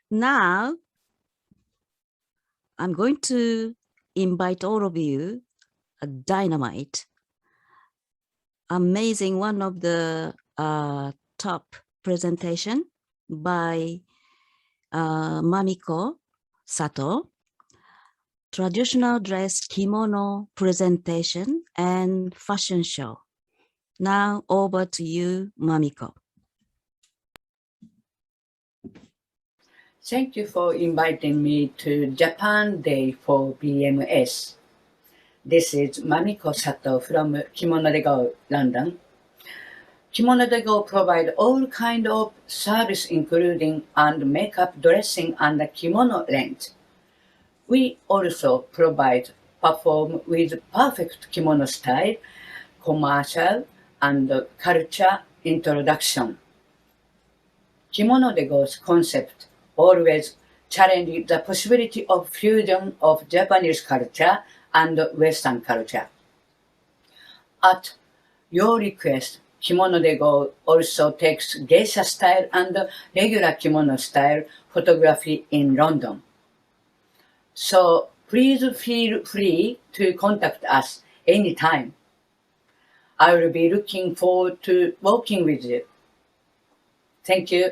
Now, I'm going to invite all of you a dynamite, amazing, one of the top presentation by Mamiko Sato, traditional dress kimono presentation and fashion show. Now over to you, Mamiko. Thank you for inviting me to Japan Day for BMS. This is Mamiko Sato from Kimono de Go, London. Kimono de Go provide all kind of service including and makeup, dressing and kimono rent. We also provide perform with perfect kimono style, commercial and culture introduction. Kimono de Go's concept always challenge the possibility of fusion of Japanese culture and Western culture. At your request, Kimono de Go also takes geisha style and regular kimono style photography in London. So please feel free to contact us anytime. I will be looking forward to working with you. Thank you.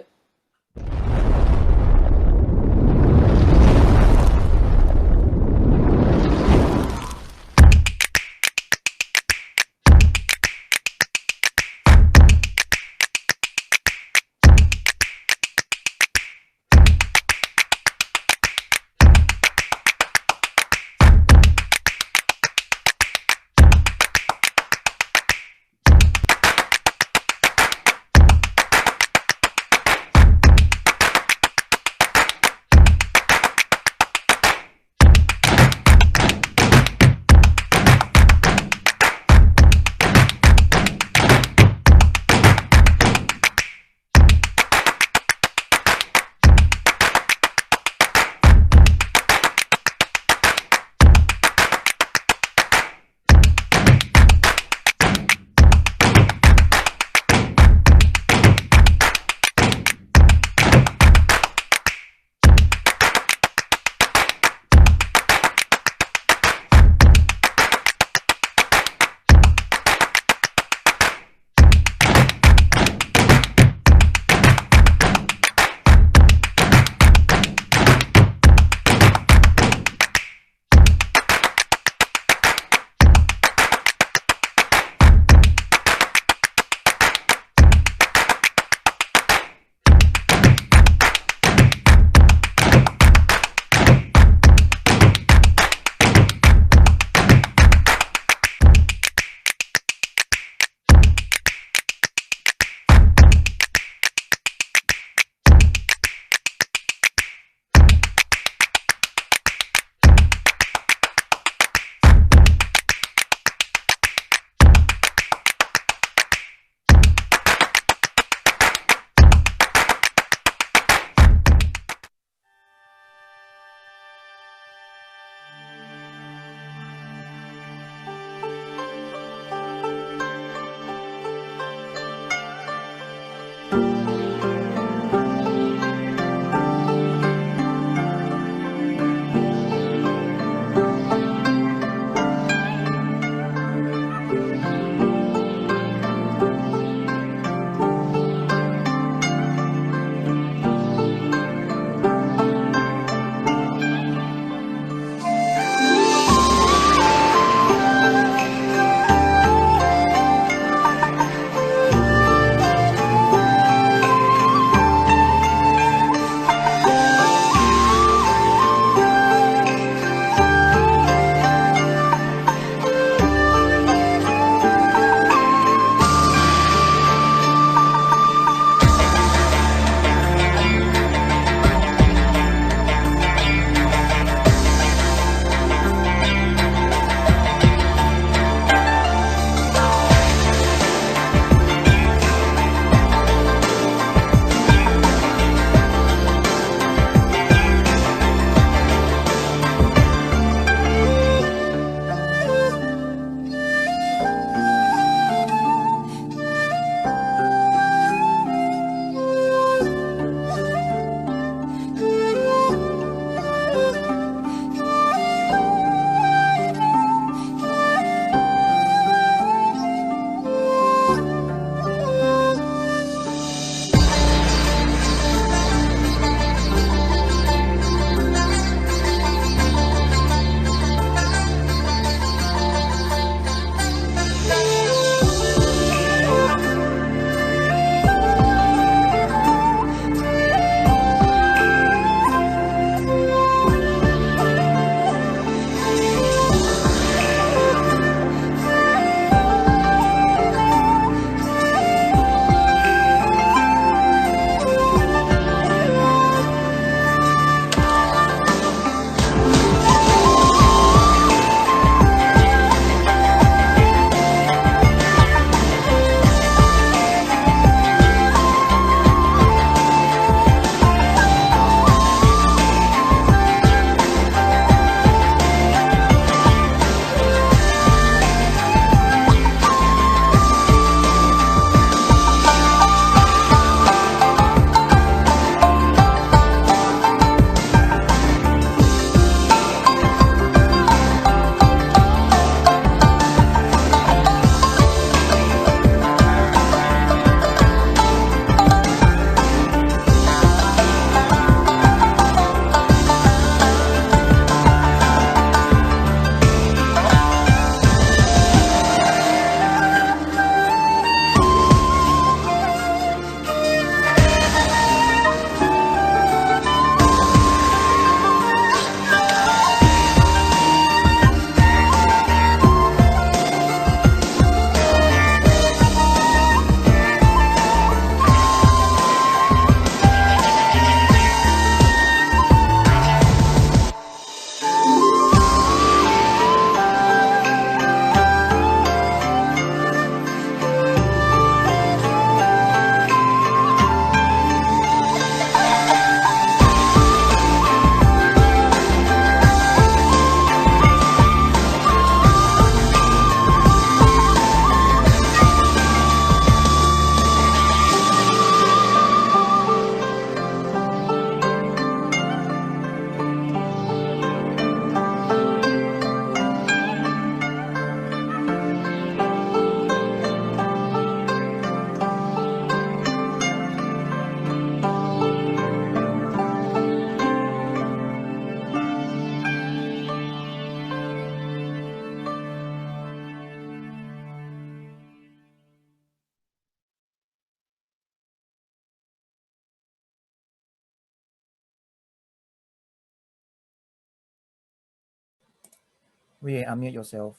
Rie, unmute yourself.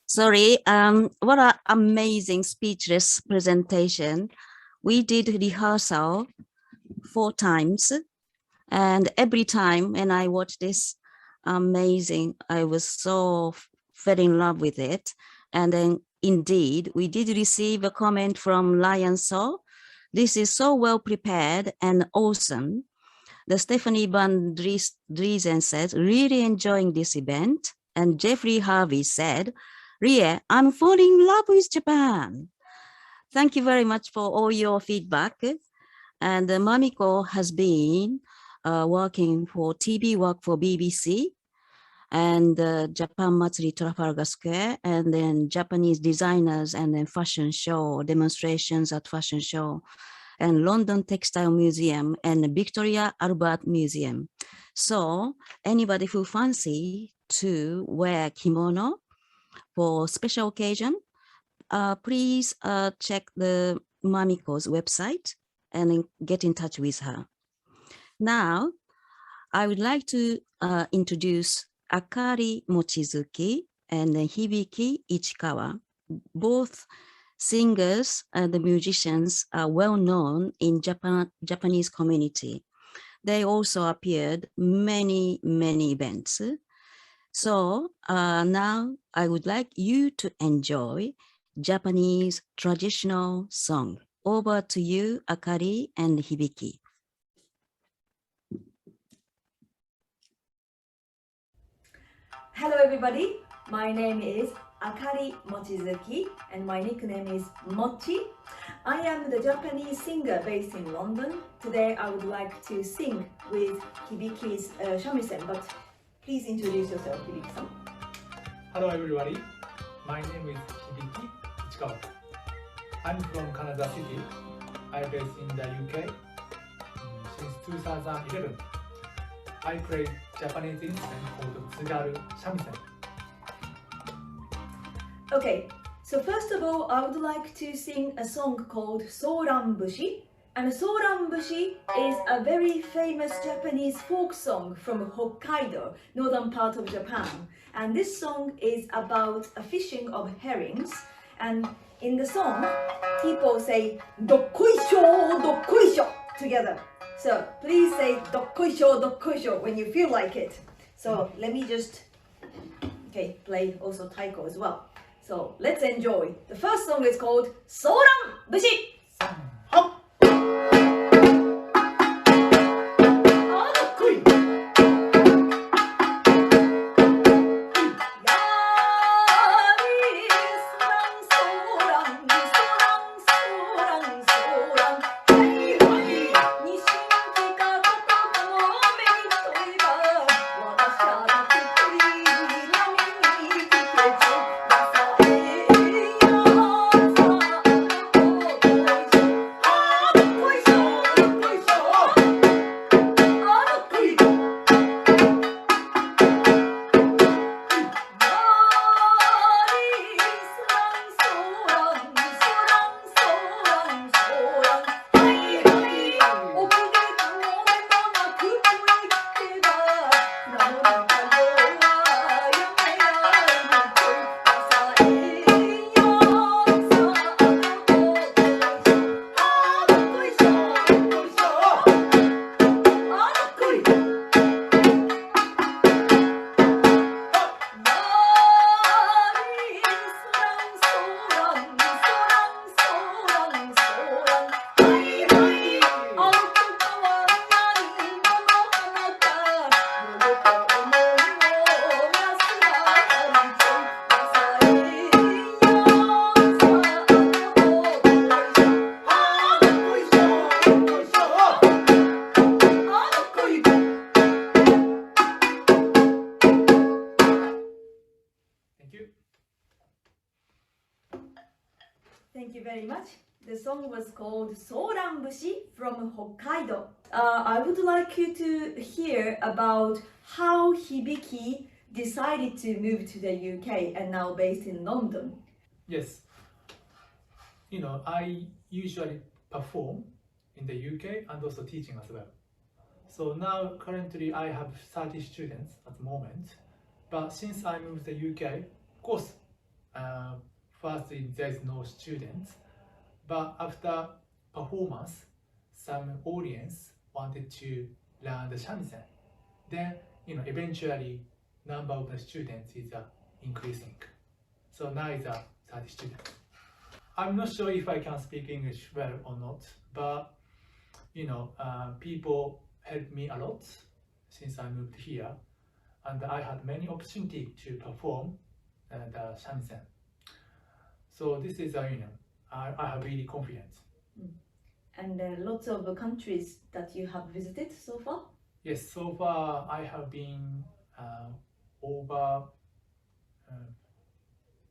Sorry, what an amazing speechless presentation. We did rehearsal 4 times, and every time when I watched this, amazing, I was so fell in love with it. And then indeed, we did receive a comment from Lion Soul. This is so well prepared and awesome. The Stephanie Van Driesen says, really enjoying this event. And Jeffrey Harvey said, Rie, I'm falling in love with Japan. Thank you very much for all your feedback. And Mamiko has been working for TV work for BBC and Japan Matsuri Trafalgar Square, and then Japanese designers, and then fashion show, demonstrations at fashion show, and London Textile Museum and Victoria Albert Museum. So anybody who fancy to wear kimono for special occasion, please check the Mamiko's website and get in touch with her. Now, I would like to introduce Akari Mochizuki and Hibiki Ichikawa. Both singers and the musicians are well known in Japanese community. They also appeared many events. So now I would like you to enjoy Japanese traditional song. Over to you, Akari and Hibiki. Hello everybody, my name is Akari Mochizuki and my nickname is Mochi. I am the Japanese singer based in London. Today I would like to sing with Hibiki's shamisen, but please introduce yourself, Hibiki-san. Hello everybody, my name is Hibiki Ichikawa. I'm from Canada City. I based in the UK. Since 2011, I played Japanese instrument called Tsugaru shamisen. Okay, so first of all, I would like to sing a song called Soranbushi. And Soranbushi is a very famous Japanese folk song from Hokkaido, northern part of Japan. And this song is about a fishing of herrings. And in the song, people say dokkoisho together. So please say dokkoisho when you feel like it. So let me just play also taiko as well. So let's enjoy. The first song is called Soranbushi. Thank you very much. The song was called Soranbushi from Hokkaido. I would like you to hear about how Hibiki decided to move to the UK and now based in London. Yes. You know, I usually perform in the UK and also teaching as well. So now currently I have 30 students at the moment, but since I moved to the UK, of course, firstly there's no students, but after performance, some audience wanted to learn the shamisen. Then, eventually number of the students is increasing. So now it's 30 students. I'm not sure if I can speak English well or not, but people helped me a lot since I moved here, and I had many opportunities to perform the shamisen. So this is I have really confidence. And lots of countries that you have visited so far? Yes, so far I have been over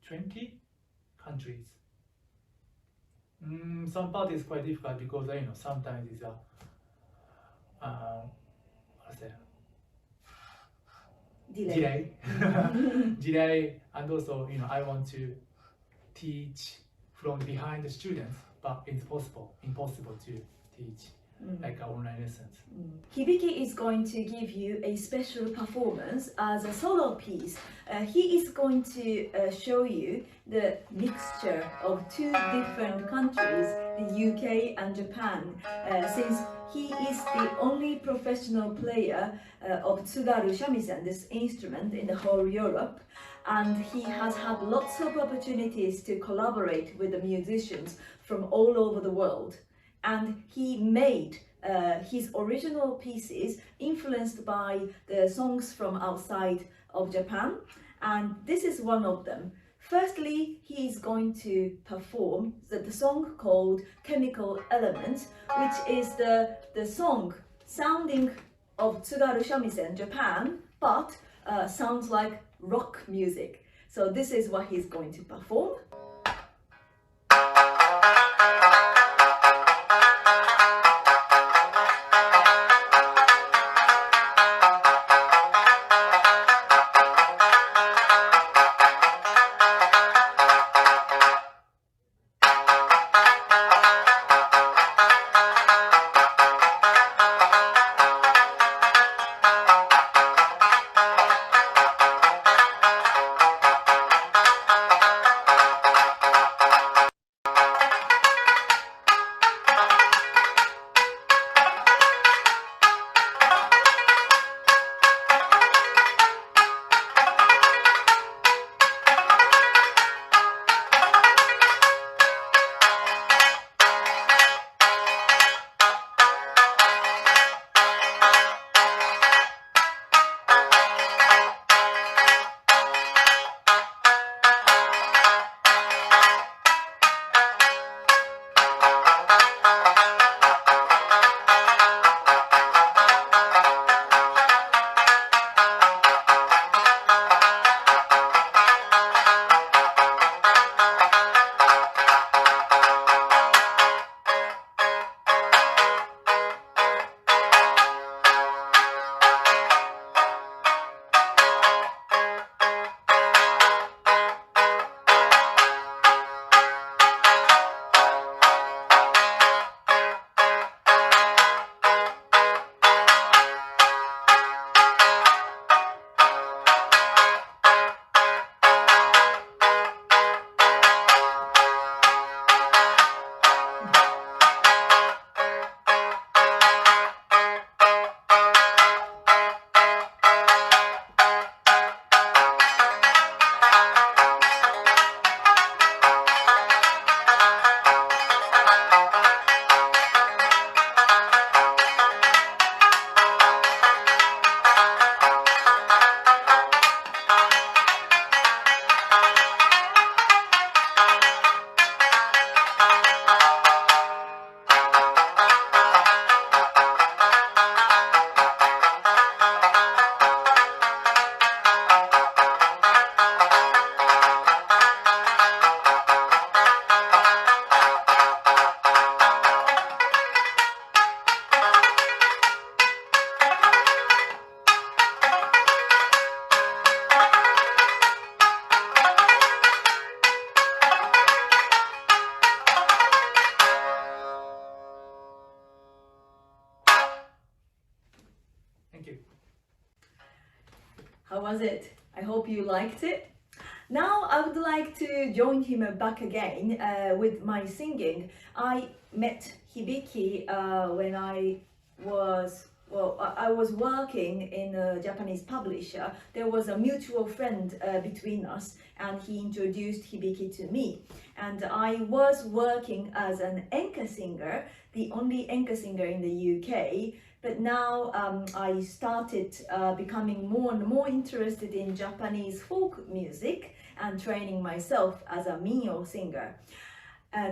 20 countries. Some part is quite difficult because sometimes it's delay, delay, and also I want to teach from behind the students, but it's impossible to teach like online lessons. Hibiki is going to give you a special performance as a solo piece. He is going to show you the mixture of two different countries, the UK and Japan, since he is the only professional player of tsugaru shamisen, this instrument, in the whole Europe, and he has had lots of opportunities to collaborate with the musicians from all over the world. And he made his original pieces influenced by the songs from outside of Japan, and this is one of them. Firstly, he is going to perform the song called Chemical Element, which is the song sounding of tsugaru shamisen Japan, but sounds like rock music. So this is what he's going to perform. was it? I hope you liked it. Now I would like to join him back again with my singing. I met Hibiki when I was working in a Japanese publisher. There was a mutual friend between us, and he introduced Hibiki to me. And I was working as an enka singer, the only enka singer in the UK. But now I started becoming more and more interested in Japanese folk music and training myself as a minyo singer.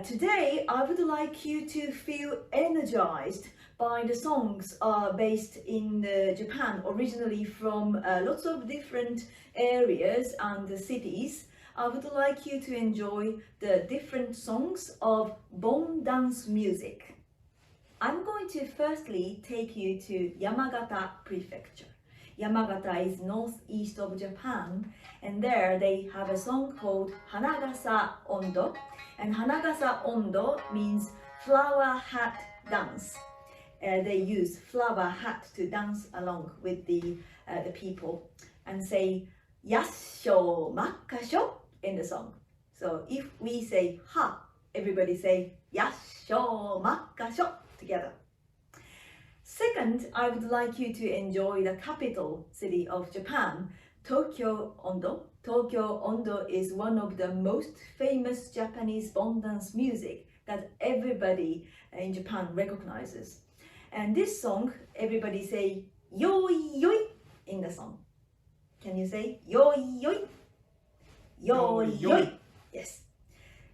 Today, I would like you to feel energized by the songs based in Japan, originally from lots of different areas and cities. I would like you to enjoy the different songs of Bon dance music. I'm going to firstly take you to Yamagata Prefecture. Yamagata is northeast of Japan, and there they have a song called Hanagasa Ondo, and Hanagasa Ondo means flower hat dance. They use flower hat to dance along with the people and say Yassho Makkasho in the song. So if we say ha, everybody say Yassho Makkasho together. Second, I would like you to enjoy the capital city of Japan, Tokyo Ondo. Tokyo Ondo is one of the most famous Japanese Bon dance music that everybody in Japan recognizes. And this song, everybody say yoi yoi in the song. Can you say yoi yoi? Yoi yoi. Yes.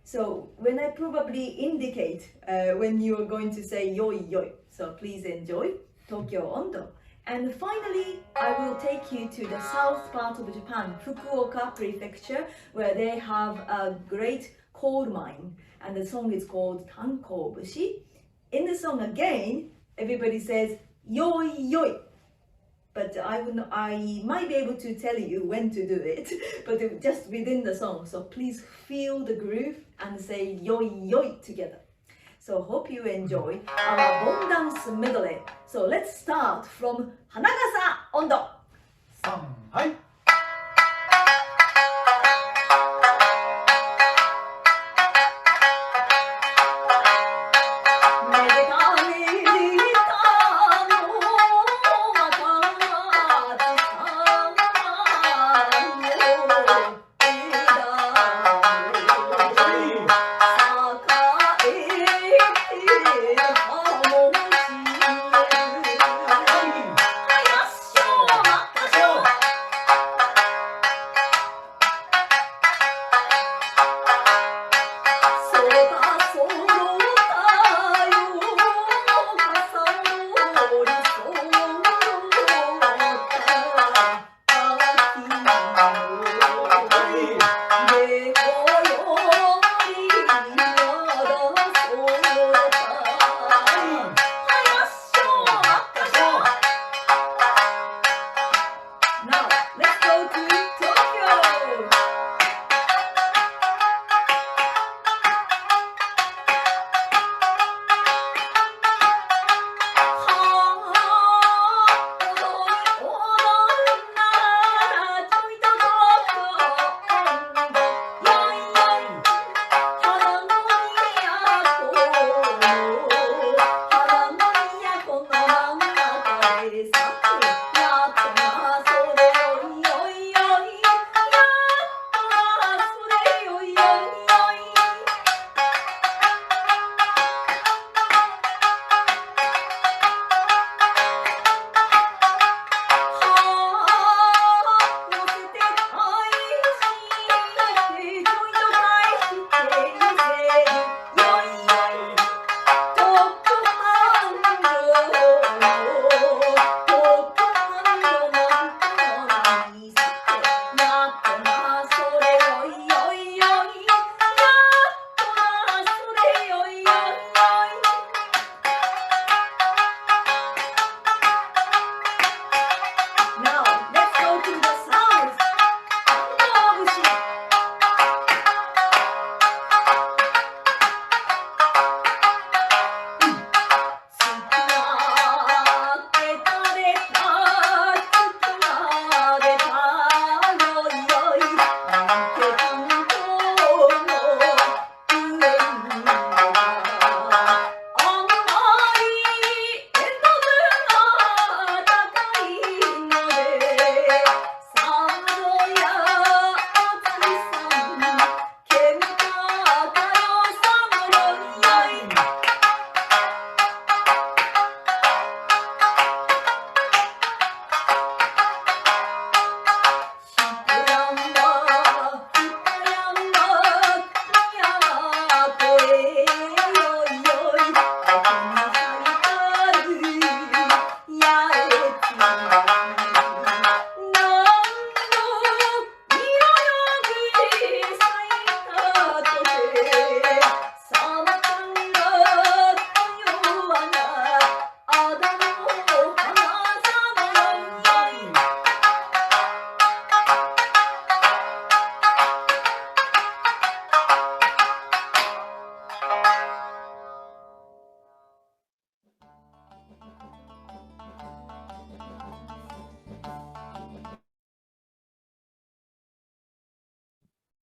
So when I probably indicate when you are going to say yoi yoi, so please enjoy Tokyo Ondo. And finally, I will take you to the south part of Japan, Fukuoka Prefecture, where they have a great coal mine, and the song is called Tanko Bushi. In the song again, everybody says yoi yoi, but I might be able to tell you when to do it, but just within the song. So please feel the groove and say yoi yoi together. So hope you enjoy our Bon dance medley. So let's start from Hanagasa Ondo. 3、はい。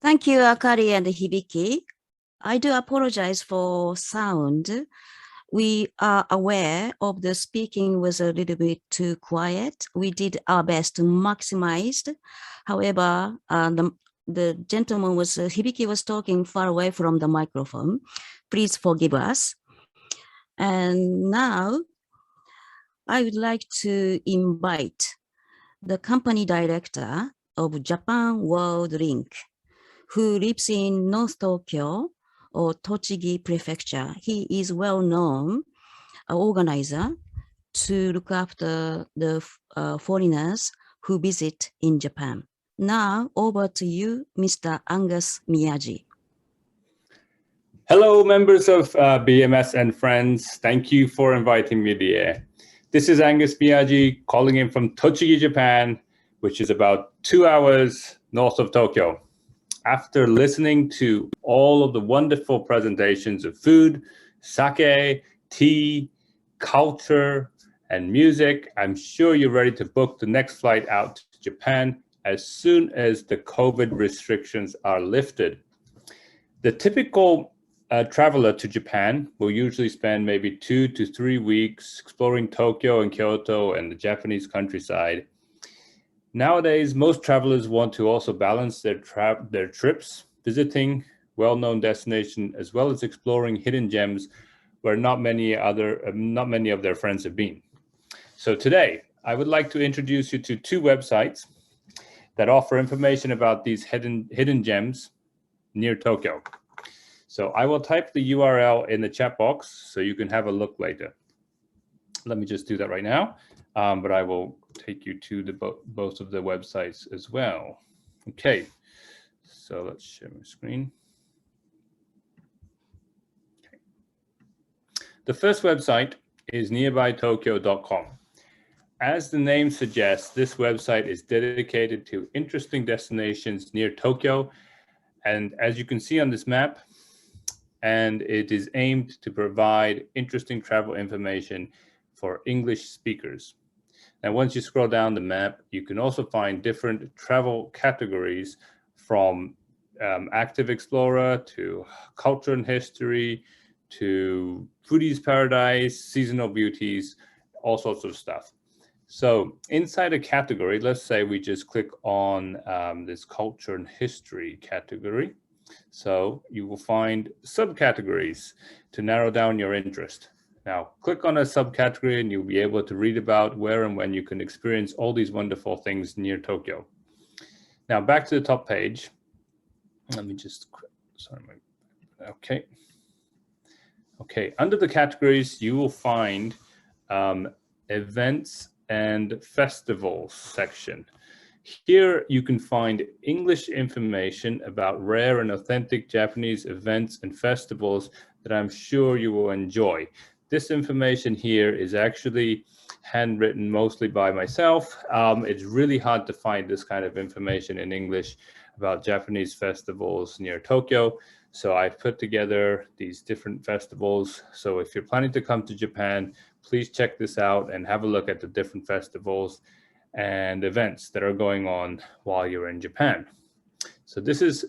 Thank you, Akari and Hibiki. I do apologize for sound. We are aware of the speaking was a little bit too quiet. We did our best to maximize. However, the gentleman was, Hibiki was talking far away from the microphone. Please forgive us. And now I would like to invite the company director of Japan World Link, who lives in North Tokyo or Tochigi Prefecture. He is well known organizer to look after the foreigners who visit in Japan. Now over to you, Mr. Angus Miyaji. Hello, members of BMS and friends. Thank you for inviting me here. This is Angus Miyaji calling in from Tochigi, Japan, which is about 2 hours north of Tokyo. After listening to all of the wonderful presentations of food, sake, tea, culture, and music, I'm sure you're ready to book the next flight out to Japan as soon as the COVID restrictions are lifted. The typical traveler to Japan will usually spend maybe 2 to 3 weeks exploring Tokyo and Kyoto and the Japanese countryside. Nowadays, most travelers want to also balance their trips, visiting well-known destinations as well as exploring hidden gems where not many of their friends have been. So today, I would like to introduce you to 2 websites that offer information about these hidden gems near Tokyo. So I will type the URL in the chat box so you can have a look later. Let me just do that right now, but I will take you to both of the websites as well. Okay, so let's share my screen. Okay. The first website is nearbytokyo.com. As the name suggests, this website is dedicated to interesting destinations near Tokyo. And as you can see on this map, and it is aimed to provide interesting travel information for English speakers. Now, once you scroll down the map, you can also find different travel categories from active explorer to culture and history to foodies paradise, seasonal beauties, all sorts of stuff. So inside a category, let's say we just click on this culture and history category. So you will find subcategories to narrow down your interest. Now, click on a subcategory and you'll be able to read about where and when you can experience all these wonderful things near Tokyo. Now, back to the top page. Let me just, okay. Okay, under the categories, you will find events and festivals section. Here you can find English information about rare and authentic Japanese events and festivals that I'm sure you will enjoy. This information here is actually handwritten mostly by myself. It's really hard to find this kind of information in English about Japanese festivals near Tokyo. So I've put together these different festivals. So if you're planning to come to Japan, please check this out and have a look at the different festivals and events that are going on while you're in Japan. So this is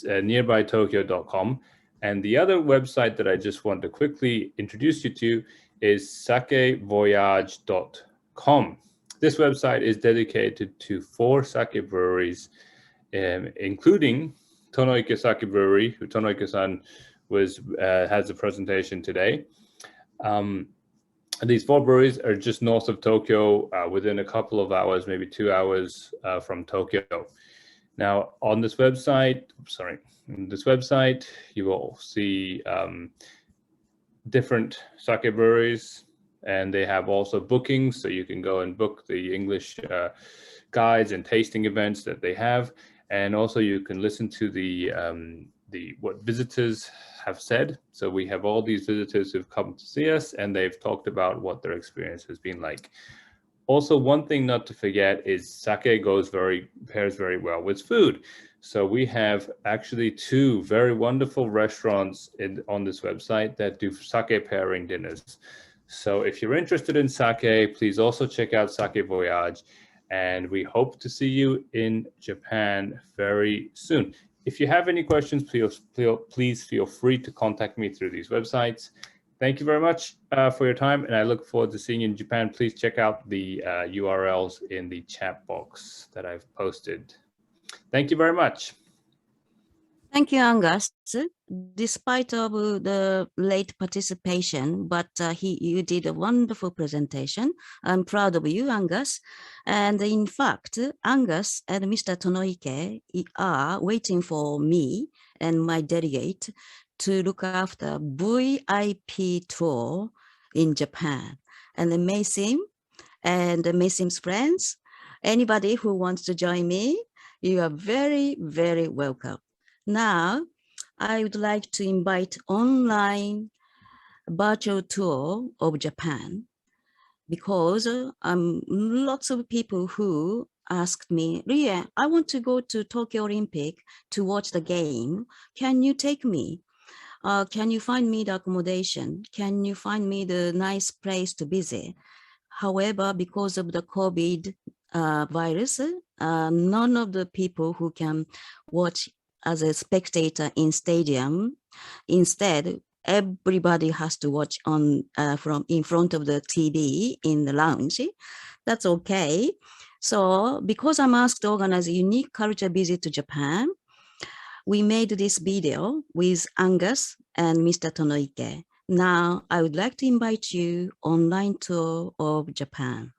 nearbytokyo.com. And the other website that I just want to quickly introduce you to is sakevoyage.com. This website is dedicated to 4 sake breweries, including Tonoike Sake Brewery, who Tonoike-san has a presentation today. These 4 breweries are just north of Tokyo, within a couple of hours, maybe 2 hours from Tokyo. Now, on this website, you will see different sake breweries, and they have also bookings, so you can go and book the English guides and tasting events that they have, and also you can listen to what visitors have said. So we have all these visitors who've come to see us, and they've talked about what their experience has been like. Also, one thing not to forget is sake pairs very well with food. So we have actually 2 very wonderful restaurants on this website that do sake pairing dinners. So if you're interested in sake, please also check out Sake Voyage. And we hope to see you in Japan very soon. If you have any questions, please feel free to contact me through these websites. Thank you very much for your time, and I look forward to seeing you in Japan. Please check out the URLs in the chat box that I've posted. Thank you very much. Thank you, Angus. Despite of the late participation, but you did a wonderful presentation. I'm proud of you, Angus. And in fact, Angus and Mr. Tonoike are waiting for me and my delegate to look after VIP tour in Japan. And the Maysim and the Maysim's friends, anybody who wants to join me, you are very, very welcome. Now, I would like to invite online virtual tour of Japan because lots of people who asked me, Rie, I want to go to Tokyo Olympic to watch the game. Can you take me? Can you find me the accommodation? Can you find me the nice place to visit? However, because of the COVID virus, none of the people who can watch as a spectator in stadium. Instead, everybody has to watch on from in front of the TV in the lounge. That's okay. So because I'm asked to organize a unique culture visit to Japan, we made this video with Angus and Mr. Tonoike. Now, I would like to invite you online tour of Japan.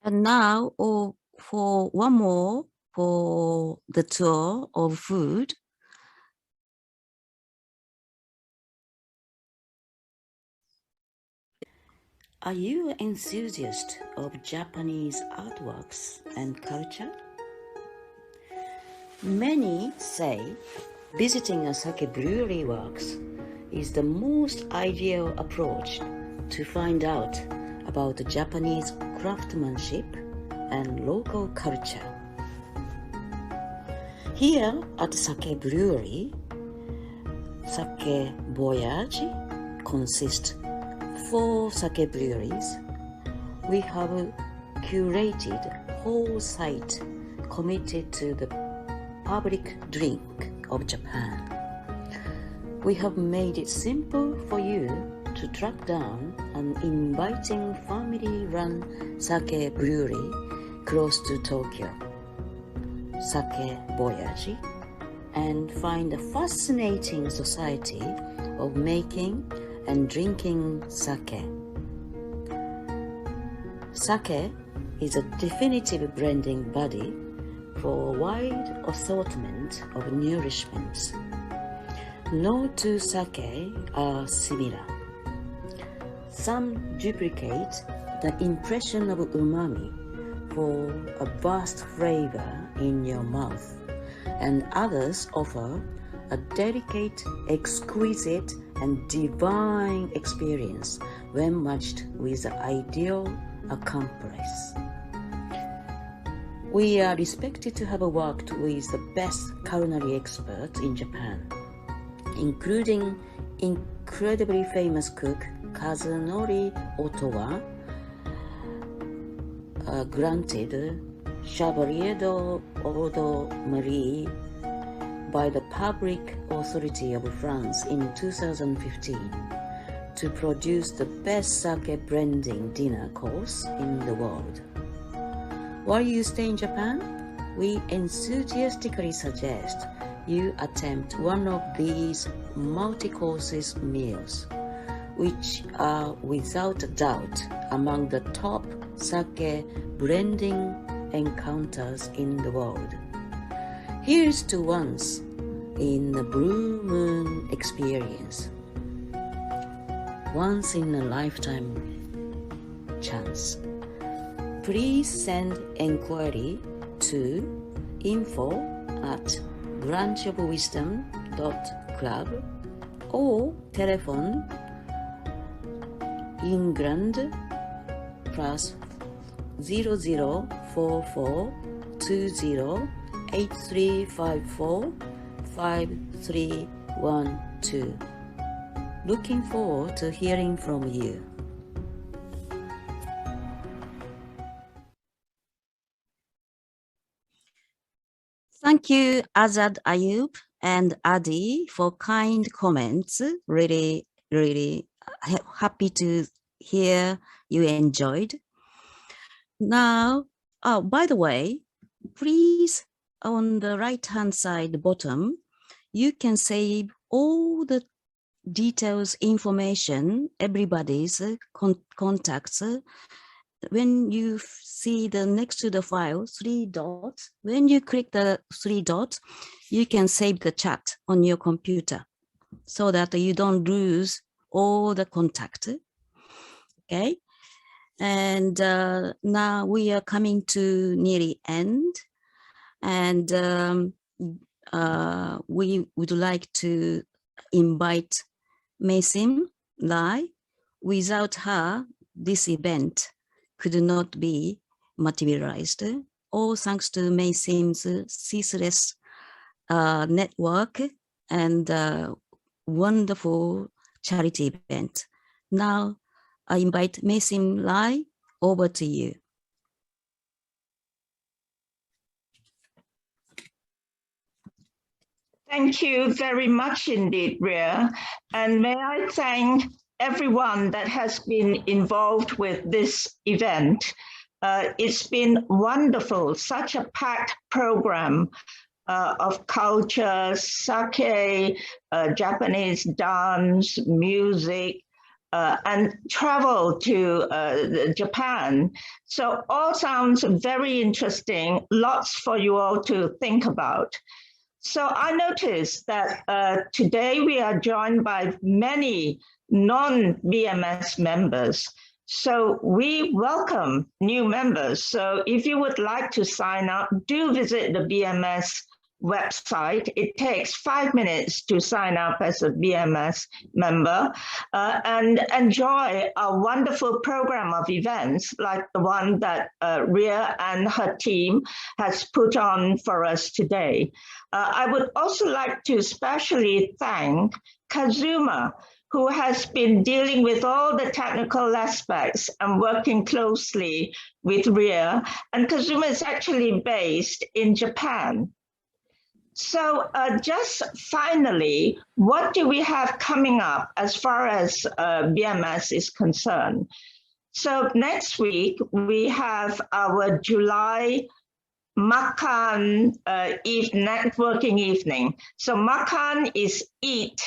And now, for one more for the tour of food. Are you an enthusiast of Japanese artworks and culture? Many say visiting a sake brewery works is the most ideal approach to find out about the Japanese craftsmanship and local culture. Here at Sake Brewery, Sake Voyage consists 4 sake breweries. We have curated whole site committed to the public drink of Japan. We have made it simple for you to track down an inviting family-run sake brewery close to Tokyo, Sake Voyage, and find a fascinating society of making and drinking sake. Sake is a definitive blending body for a wide assortment of nourishments. No two sake are similar. Some duplicate the impression of umami for a vast flavor in your mouth, and others offer a delicate, exquisite, and divine experience when matched with the ideal accomplice. We are respected to have worked with the best culinary experts in Japan, including incredibly famous cook Kazunori Otowa, granted Chevalier d'Ordre Marie by the Public Authority of France in 2015 to produce the best sake blending dinner course in the world. While you stay in Japan, we enthusiastically suggest you attempt one of these multi-courses meals, which are without doubt among the top sake blending encounters in the world. Here's to once in the Blue Moon experience. Once in a lifetime chance. Please send inquiry to info@branchofwisdom.club or telephone England plus 00442083545312. Looking forward to hearing from you. Thank you, Azad Ayub and Adi, for kind comments. Really happy to hear you enjoyed. Now, by the way, please, on the right-hand side, the bottom, you can save all the details, information, everybody's contacts. When you see the next to the file, 3 dots, when you click the 3 dots, you can save the chat on your computer so that you don't lose all the contact. Okay. And now we are coming to nearly end, and we would like to invite Maysim Lai. Without her, this event could not be materialized. All thanks to Maysim's ceaseless network and wonderful charity event. Now I invite Maysim Lai, over to you. Thank you very much indeed, Ria. And may I thank everyone that has been involved with this event. It's been wonderful, such a packed program of culture, sake, Japanese dance, music, and travel to Japan. So all sounds very interesting, lots for you all to think about. So I noticed that today we are joined by many non-BMS members. So we welcome new members. So if you would like to sign up, do visit the BMS website. It takes 5 minutes to sign up as a BMS member and enjoy a wonderful program of events like the one that Ria and her team has put on for us today. I would also like to especially thank Kazuma, who has been dealing with all the technical aspects and working closely with Ria. And Kazuma is actually based in Japan. So just finally, what do we have coming up as far as BMS is concerned? So next week, we have our July Makan networking evening. So Makan is eat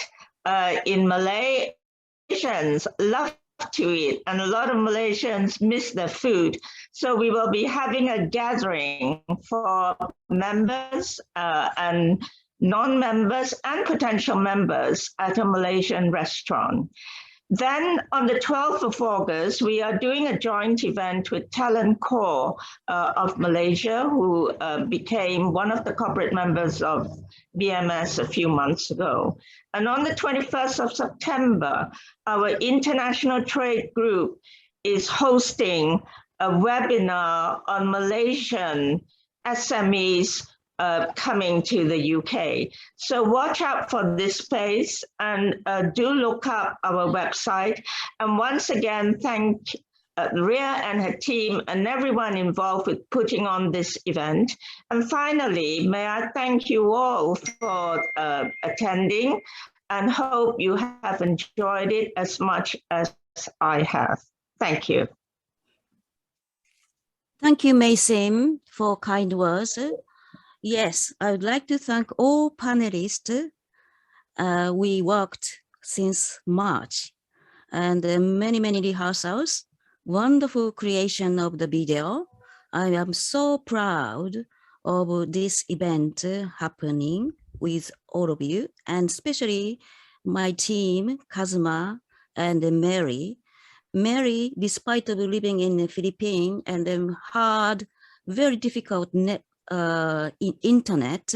in Malay. Malaysians love to eat, and a lot of Malaysians miss their food. So we will be having a gathering for members and non-members and potential members at a Malaysian restaurant. Then on the 12th of August, we are doing a joint event with Talent Core of Malaysia, who became one of the corporate members of BMS a few months ago. And on the 21st of September, our international trade group is hosting a webinar on Malaysian SMEs coming to the UK. So watch out for this space and do look up our website. And once again, thank Ria and her team and everyone involved with putting on this event. And finally, may I thank you all for attending and hope you have enjoyed it as much as I have. Thank you. Thank you, Maysim, for kind words. Yes, I would like to thank all panelists. We worked since March and many rehearsals, wonderful creation of the video. I am so proud of this event happening with all of you, and especially my team, Kazuma and Mary. Mary, despite of living in the Philippines and hard, very difficult internet,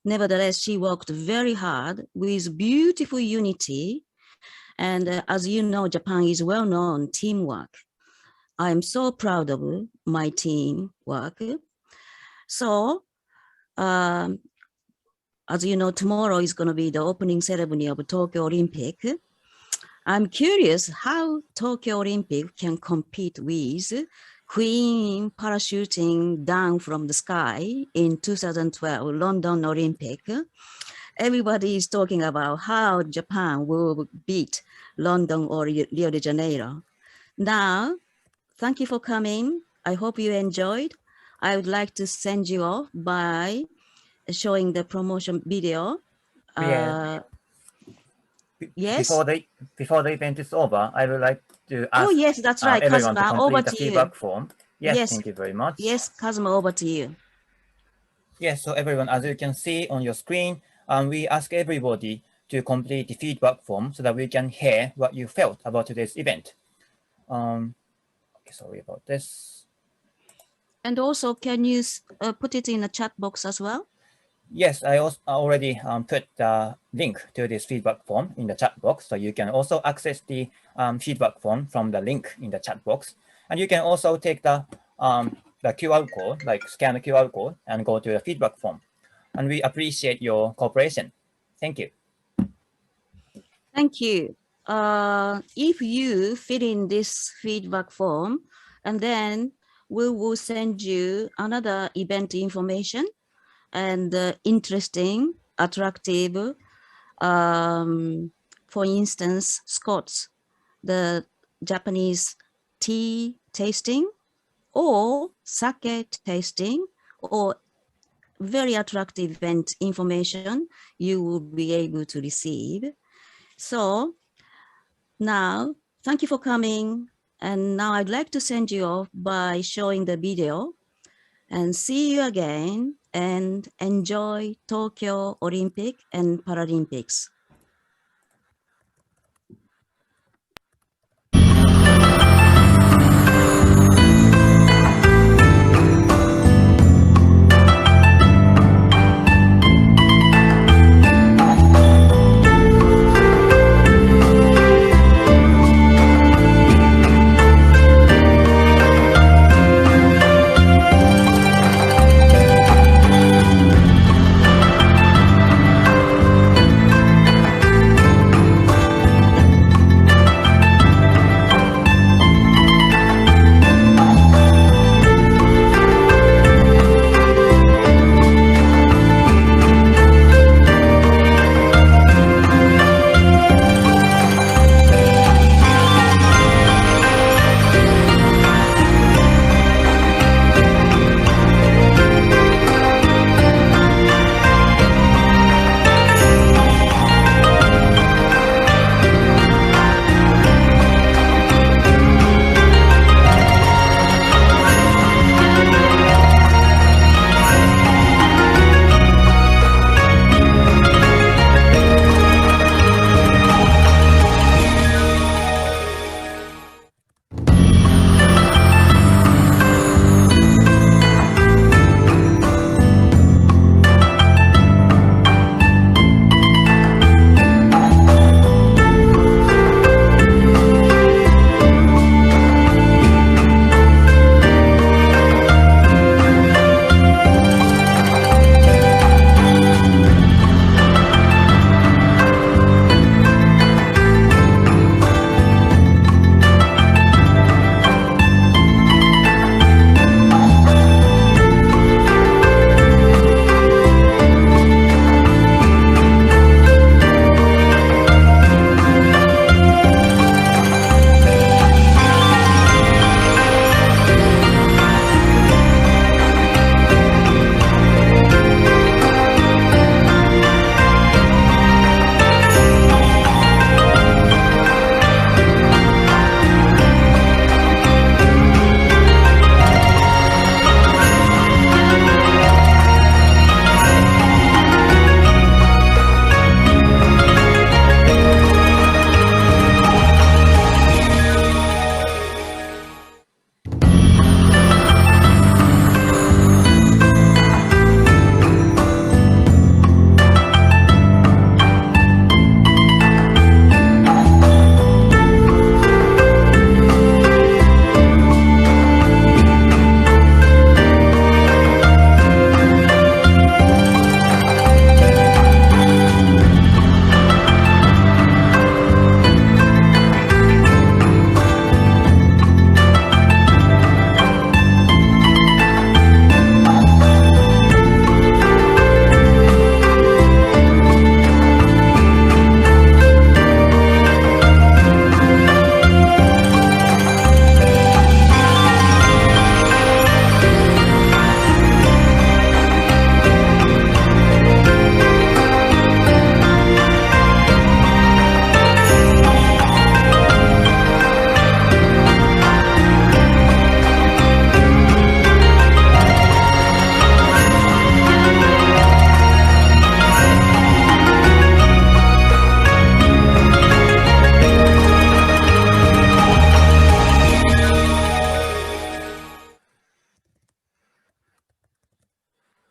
nevertheless, she worked very hard with beautiful unity. And as you know, Japan is well-known teamwork. I'm so proud of my team work. So, as you know, tomorrow is going to be the opening ceremony of Tokyo Olympic. I'm curious how Tokyo Olympic can compete with Queen parachuting down from the sky in 2012 London Olympic. Everybody is talking about how Japan will beat London or Rio de Janeiro. Now, thank you for coming. I hope you enjoyed. I would like to send you off by showing the promotion video. Yes. Before the event is over, I would like to ask yes, that's right, everyone Kazuma, to complete over the to feedback you. form. Yes, thank you very much. Yes, Kazuma, over to you. Yes, so everyone, as you can see on your screen, we ask everybody to complete the feedback form so that we can hear what you felt about today's event. Okay, sorry about this. And also, can you put it in the chat box as well? Yes, I also already put the link to this feedback form in the chat box. So you can also access the feedback form from the link in the chat box. And you can also take the QR code, like scan the QR code and go to the feedback form. And we appreciate your cooperation. Thank you. Thank you. If you fill in this feedback form, and then we will send you another event information and interesting, attractive, for instance, Scots, the Japanese tea tasting or sake tasting, or very attractive event information you will be able to receive. So now, thank you for coming. And now I'd like to send you off by showing the video, and see you again and enjoy Tokyo Olympic and Paralympics.